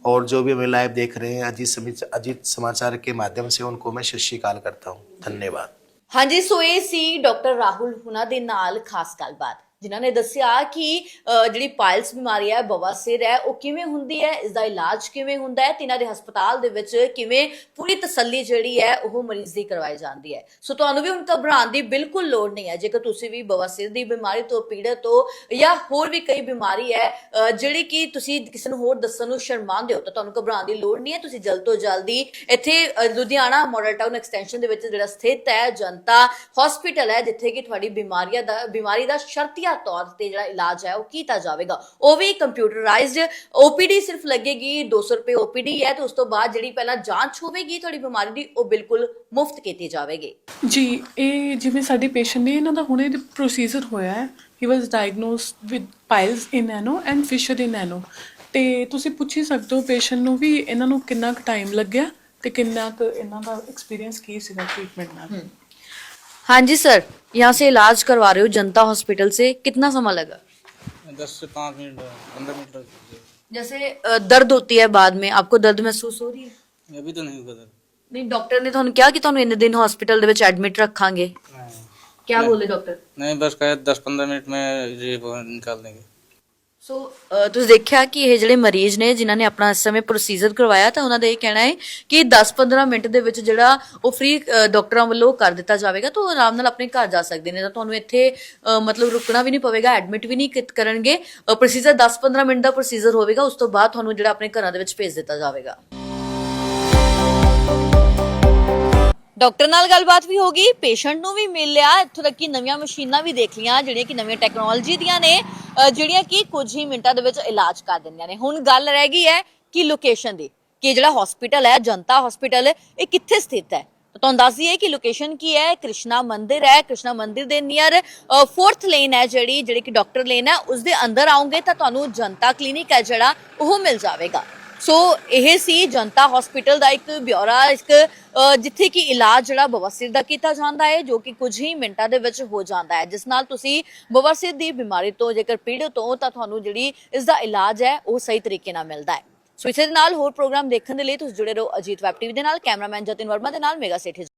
और जो भी हमें लाइव देख रहे हैं अजीत समाचार के माध्यम से, उनको मैं सत श्री अकाल करता हूँ। धन्यवाद। ਹਾਂਜੀ ਸੋ ਇਹ ਸੀ ਡਾਕਟਰ ਰਾਹੁਲ ਹੁਣਾਂ ਦੇ ਨਾਲ ਖਾਸ ਗੱਲਬਾਤ, ਜਿਨ੍ਹਾਂ ਨੇ ਦੱਸਿਆ ਕਿ ਜਿਹੜੀ ਪਾਇਲਸ ਬਿਮਾਰੀ ਹੈ, ਬਵਾਸੀਰ ਹੈ, ਉਹ ਕਿਵੇਂ ਹੁੰਦੀ ਹੈ, ਇਸ ਦਾ ਇਲਾਜ ਕਿਵੇਂ ਹੁੰਦਾ ਹੈ ਤੇ ਇਹਨਾਂ ਦੇ ਹਸਪਤਾਲ ਦੇ ਵਿੱਚ ਕਿਵੇਂ ਪੂਰੀ ਤਸੱਲੀ ਜਿਹੜੀ ਹੈ ਉਹ ਮਰੀਜ਼ ਦੀ ਕਰਵਾਈ ਜਾਂਦੀ ਹੈ। ਸੋ ਤੁਹਾਨੂੰ ਵੀ ਹੁਣ ਘਬਰਾਉਣ ਦੀ ਬਿਲਕੁਲ ਲੋੜ ਨਹੀਂ ਹੈ। ਜੇਕਰ ਤੁਸੀਂ ਵੀ ਬਵਾਸੀਰ ਦੀ ਬਿਮਾਰੀ ਤੋਂ ਪੀੜਤ ਹੋ ਜਾਂ ਹੋਰ ਵੀ ਕਈ ਬਿਮਾਰੀ ਹੈ ਜਿਹੜੀ ਕਿ ਤੁਸੀਂ ਕਿਸੇ ਨੂੰ ਹੋਰ ਦੱਸਣ ਨੂੰ ਸ਼ਰਮਾਉਂਦੇ ਹੋ, ਤਾਂ ਤੁਹਾਨੂੰ ਘਬਰਾਉਣ ਦੀ ਲੋੜ ਨਹੀਂ ਹੈ। ਤੁਸੀਂ ਜਲਦ ਤੋਂ ਜਲਦੀ ਇੱਥੇ ਲੁਧਿਆਣਾ ਮਾਡਲ ਟਾਊਨ ਐਕਸਟੈਂਸ਼ਨ ਦੇ ਵਿੱਚ ਜਿਹੜਾ ਸਥਿਤ ਹੈ ਜਨਤਾ ਹਸਪੀਟਲ ਹੈ, ਜਿੱਥੇ ਕਿ ਤੁਹਾਡੀ ਬਿਮਾਰੀ ਦਾ ਸ਼ਰਤੀਆ ਤੌਰ ਤੇ ਜਿਹੜਾ ਇਲਾਜ ਹੈ ਉਹ ਕੀਤਾ ਜਾਵੇਗਾ। ਉਹ ਵੀ ਕੰਪਿਊਟਰਾਈਜ਼ਡ ਓਪੀਡੀ ਸਿਰਫ ਲੱਗੇਗੀ 200 ਰੁਪਏ ਓਪੀਡੀ ਹੈ, ਤੇ ਉਸ ਤੋਂ ਬਾਅਦ ਜਿਹੜੀ ਪਹਿਲਾਂ ਜਾਂਚ ਹੋਵੇਗੀ ਤੁਹਾਡੀ ਬਿਮਾਰੀ ਦੀ ਉਹ ਬਿਲਕੁਲ ਮੁਫਤ ਕੀਤੀ ਜਾਵੇਗੀ। ਜੀ ਇਹ ਜਿਵੇਂ ਸਾਡੇ ਪੇਸ਼ੈਂਟ ਨੇ, ਇਹਨਾਂ ਦਾ ਹੁਣੇ ਪ੍ਰੋਸੀਜਰ ਹੋਇਆ ਹੈ। He was diagnosed with piles in ano and fissure in ano. ਤੇ ਤੁਸੀਂ ਪੁੱਛ ਹੀ ਸਕਦੇ ਹੋ ਪੇਸ਼ੈਂਟ ਨੂੰ ਵੀ ਇਹਨਾਂ ਨੂੰ ਕਿੰਨਾ ਕੁ ਟਾਈਮ ਲੱਗਿਆ ਤੇ ਕਿੰਨਾ ਕੁ ਇਹਨਾਂ ਦਾ ਐਕਸਪੀਰੀਅੰਸ ਕੀ ਸੀਗਾ ट्रीटमेंट ਨਾਲ। हाँ जी सर, यहाँ से इलाज करवा रहे हो जनता हॉस्पिटल से, कितना समय लगा? 10 से 5 मिनट 15 मिनट लगते हैं। जैसे दर्द होती है बाद में, आपको दर्द महसूस हो रही है? अभी तो नहीं हुआ दर्द। नहीं, डॉक्टर ने ਤੁਹਾਨੂੰ ਕਿਹਾ ਕਿ ਤੁਹਾਨੂੰ ਇੰਨੇ ਦਿਨ ਹਸਪੀਟਲ ਦੇ ਵਿੱਚ ਐਡਮਿਟ ਰੱਖਾਂਗੇ? नहीं क्या बोले डॉक्टर? नहीं, बस कहे 10-15 मिनट में ये निकाल देंगे। ਸੋ ਤੁਸੀਂ ਦੇਖਿਆ ਕਿ ਇਹ ਜਿਹੜੇ ਮਰੀਜ਼ ਨੇ ਜਿਨ੍ਹਾਂ ਨੇ ਆਪਣਾ ਇਸ ਸਮੇਂ ਪ੍ਰੋਸੀਜਰ ਕਰਵਾਇਆ, ਤਾਂ ਉਹਨਾਂ ਦਾ ਇਹ ਕਹਿਣਾ ਹੈ ਕਿ 10-15 ਮਿੰਟ ਦੇ ਵਿੱਚ ਜਿਹੜਾ ਉਹ ਫ੍ਰੀ ਡਾਕਟਰਾਂ ਵੱਲੋਂ ਕਰ ਦਿੱਤਾ ਜਾਵੇਗਾ, ਤਾਂ ਉਹ ਆਰਾਮ ਨਾਲ ਆਪਣੇ ਘਰ ਜਾ ਸਕਦੇ ਨੇ। ਤਾਂ ਤੁਹਾਨੂੰ ਇੱਥੇ ਮਤਲਬ ਰੁਕਣਾ ਵੀ ਨਹੀਂ ਪਵੇਗਾ, ਐਡਮਿਟ ਵੀ ਨਹੀਂ ਕਰਨਗੇ। ਪ੍ਰੋਸੀਜਰ 10-15 ਮਿੰਟ ਦਾ ਪ੍ਰੋਸੀਜਰ ਹੋਵੇਗਾ, ਉਸ ਤੋਂ ਬਾਅਦ ਤੁਹਾਨੂੰ ਜਿਹੜਾ ਆਪਣੇ ਘਰਾਂ ਦੇ ਵਿੱਚ ਭੇਜ ਦਿੱਤਾ ਜਾਵੇਗਾ। ਡਾਕਟਰ ਨਾਲ ਗੱਲਬਾਤ ਵੀ ਹੋ ਗਈ, ਪੇਸ਼ੈਂਟ ਨੂੰ ਵੀ ਮਿਲ ਲਿਆ, ਇੱਥੋਂ ਤੱਕ ਕਿ ਨਵੀਆਂ ਮਸ਼ੀਨਾਂ ਵੀ ਦੇਖ ਲਈਆਂ ਜਿਹੜੀਆਂ ਕਿ ਨਵੀਆਂ ਟੈਕਨੋਲੋਜੀ ਦੀਆਂ ਨੇ, ਜਿਹੜੀਆਂ ਕਿ ਕੁਝ ਹੀ ਮਿੰਟਾਂ ਦੇ ਵਿੱਚ ਇਲਾਜ ਕਰ ਦਿੰਦੀਆਂ ਨੇ। ਹੁਣ ਗੱਲ ਰਹਿ ਗਈ ਹੈ ਕਿ ਲੋਕੇਸ਼ਨ ਦੀ, ਕਿ ਜਿਹੜਾ ਹਸਪੀਟਲ ਹੈ ਜਨਤਾ ਹਸਪੀਟਲ, ਇਹ ਕਿੱਥੇ ਸਥਿਤ ਹੈ। ਤੁਹਾਨੂੰ ਦੱਸ ਦਈਏ ਕਿ ਲੋਕੇਸ਼ਨ ਕੀ ਹੈ, ਕ੍ਰਿਸ਼ਨਾ ਮੰਦਿਰ ਹੈ। ਕ੍ਰਿਸ਼ਨਾ ਮੰਦਿਰ ਦੇ ਨੀਅਰ 4th ਲੇਨ ਹੈ, ਜਿਹੜੀ ਕਿ ਡਾਕਟਰ ਲੇਨ ਹੈ, ਉਸ ਦੇ ਅੰਦਰ ਆਉਂਗੇ ਤਾਂ ਤੁਹਾਨੂੰ ਜਨਤਾ ਕਲੀਨਿਕ ਹੈ ਜਿਹੜਾ ਉਹ ਮਿਲ ਜਾਵੇਗਾ। ਸੋ ਇਹ ਸੀ ਜਨਤਾ ਹਸਪੀਟਲ ਦਾ ਇੱਕ ਬਿਊਰਾ, ਜਿੱਥੇ ਕਿ ਇਲਾਜ ਜਿਹੜਾ ਬਵਾਸੀਰ ਦਾ ਕੀਤਾ ਜਾਂਦਾ ਹੈ, ਜੋ ਕਿ ਕੁਝ ਹੀ ਮਿੰਟਾਂ ਦੇ ਵਿੱਚ ਹੋ ਜਾਂਦਾ ਹੈ, ਜਿਸ ਨਾਲ ਤੁਸੀਂ ਬਵਾਸੀਰ ਦੀ ਬਿਮਾਰੀ ਤੋਂ ਜੇਕਰ ਪੀੜਤ ਹੋ ਤਾਂ ਤੁਹਾਨੂੰ ਜਿਹੜੀ ਇਸ ਦਾ ਇਲਾਜ ਹੈ ਉਹ ਸਹੀ ਤਰੀਕੇ ਨਾਲ ਮਿਲਦਾ ਹੈ। ਸੋ ਇਸੇ ਦੇ ਨਾਲ ਹੋਰ ਪ੍ਰੋਗਰਾਮ ਦੇਖਣ ਦੇ ਲਈ ਤੁਸੀਂ ਜੁੜੇ ਰਹੋ ਅਜੀਤ ਵੈਬ ਟੀਵੀ ਦੇ ਨਾਲ। ਕੈਮਰਾਮੈਨ ਜਤਿਨ ਵਰਮਾ ਦੇ ਨਾਲ ਮੇਗਾ ਸੇਠੀ।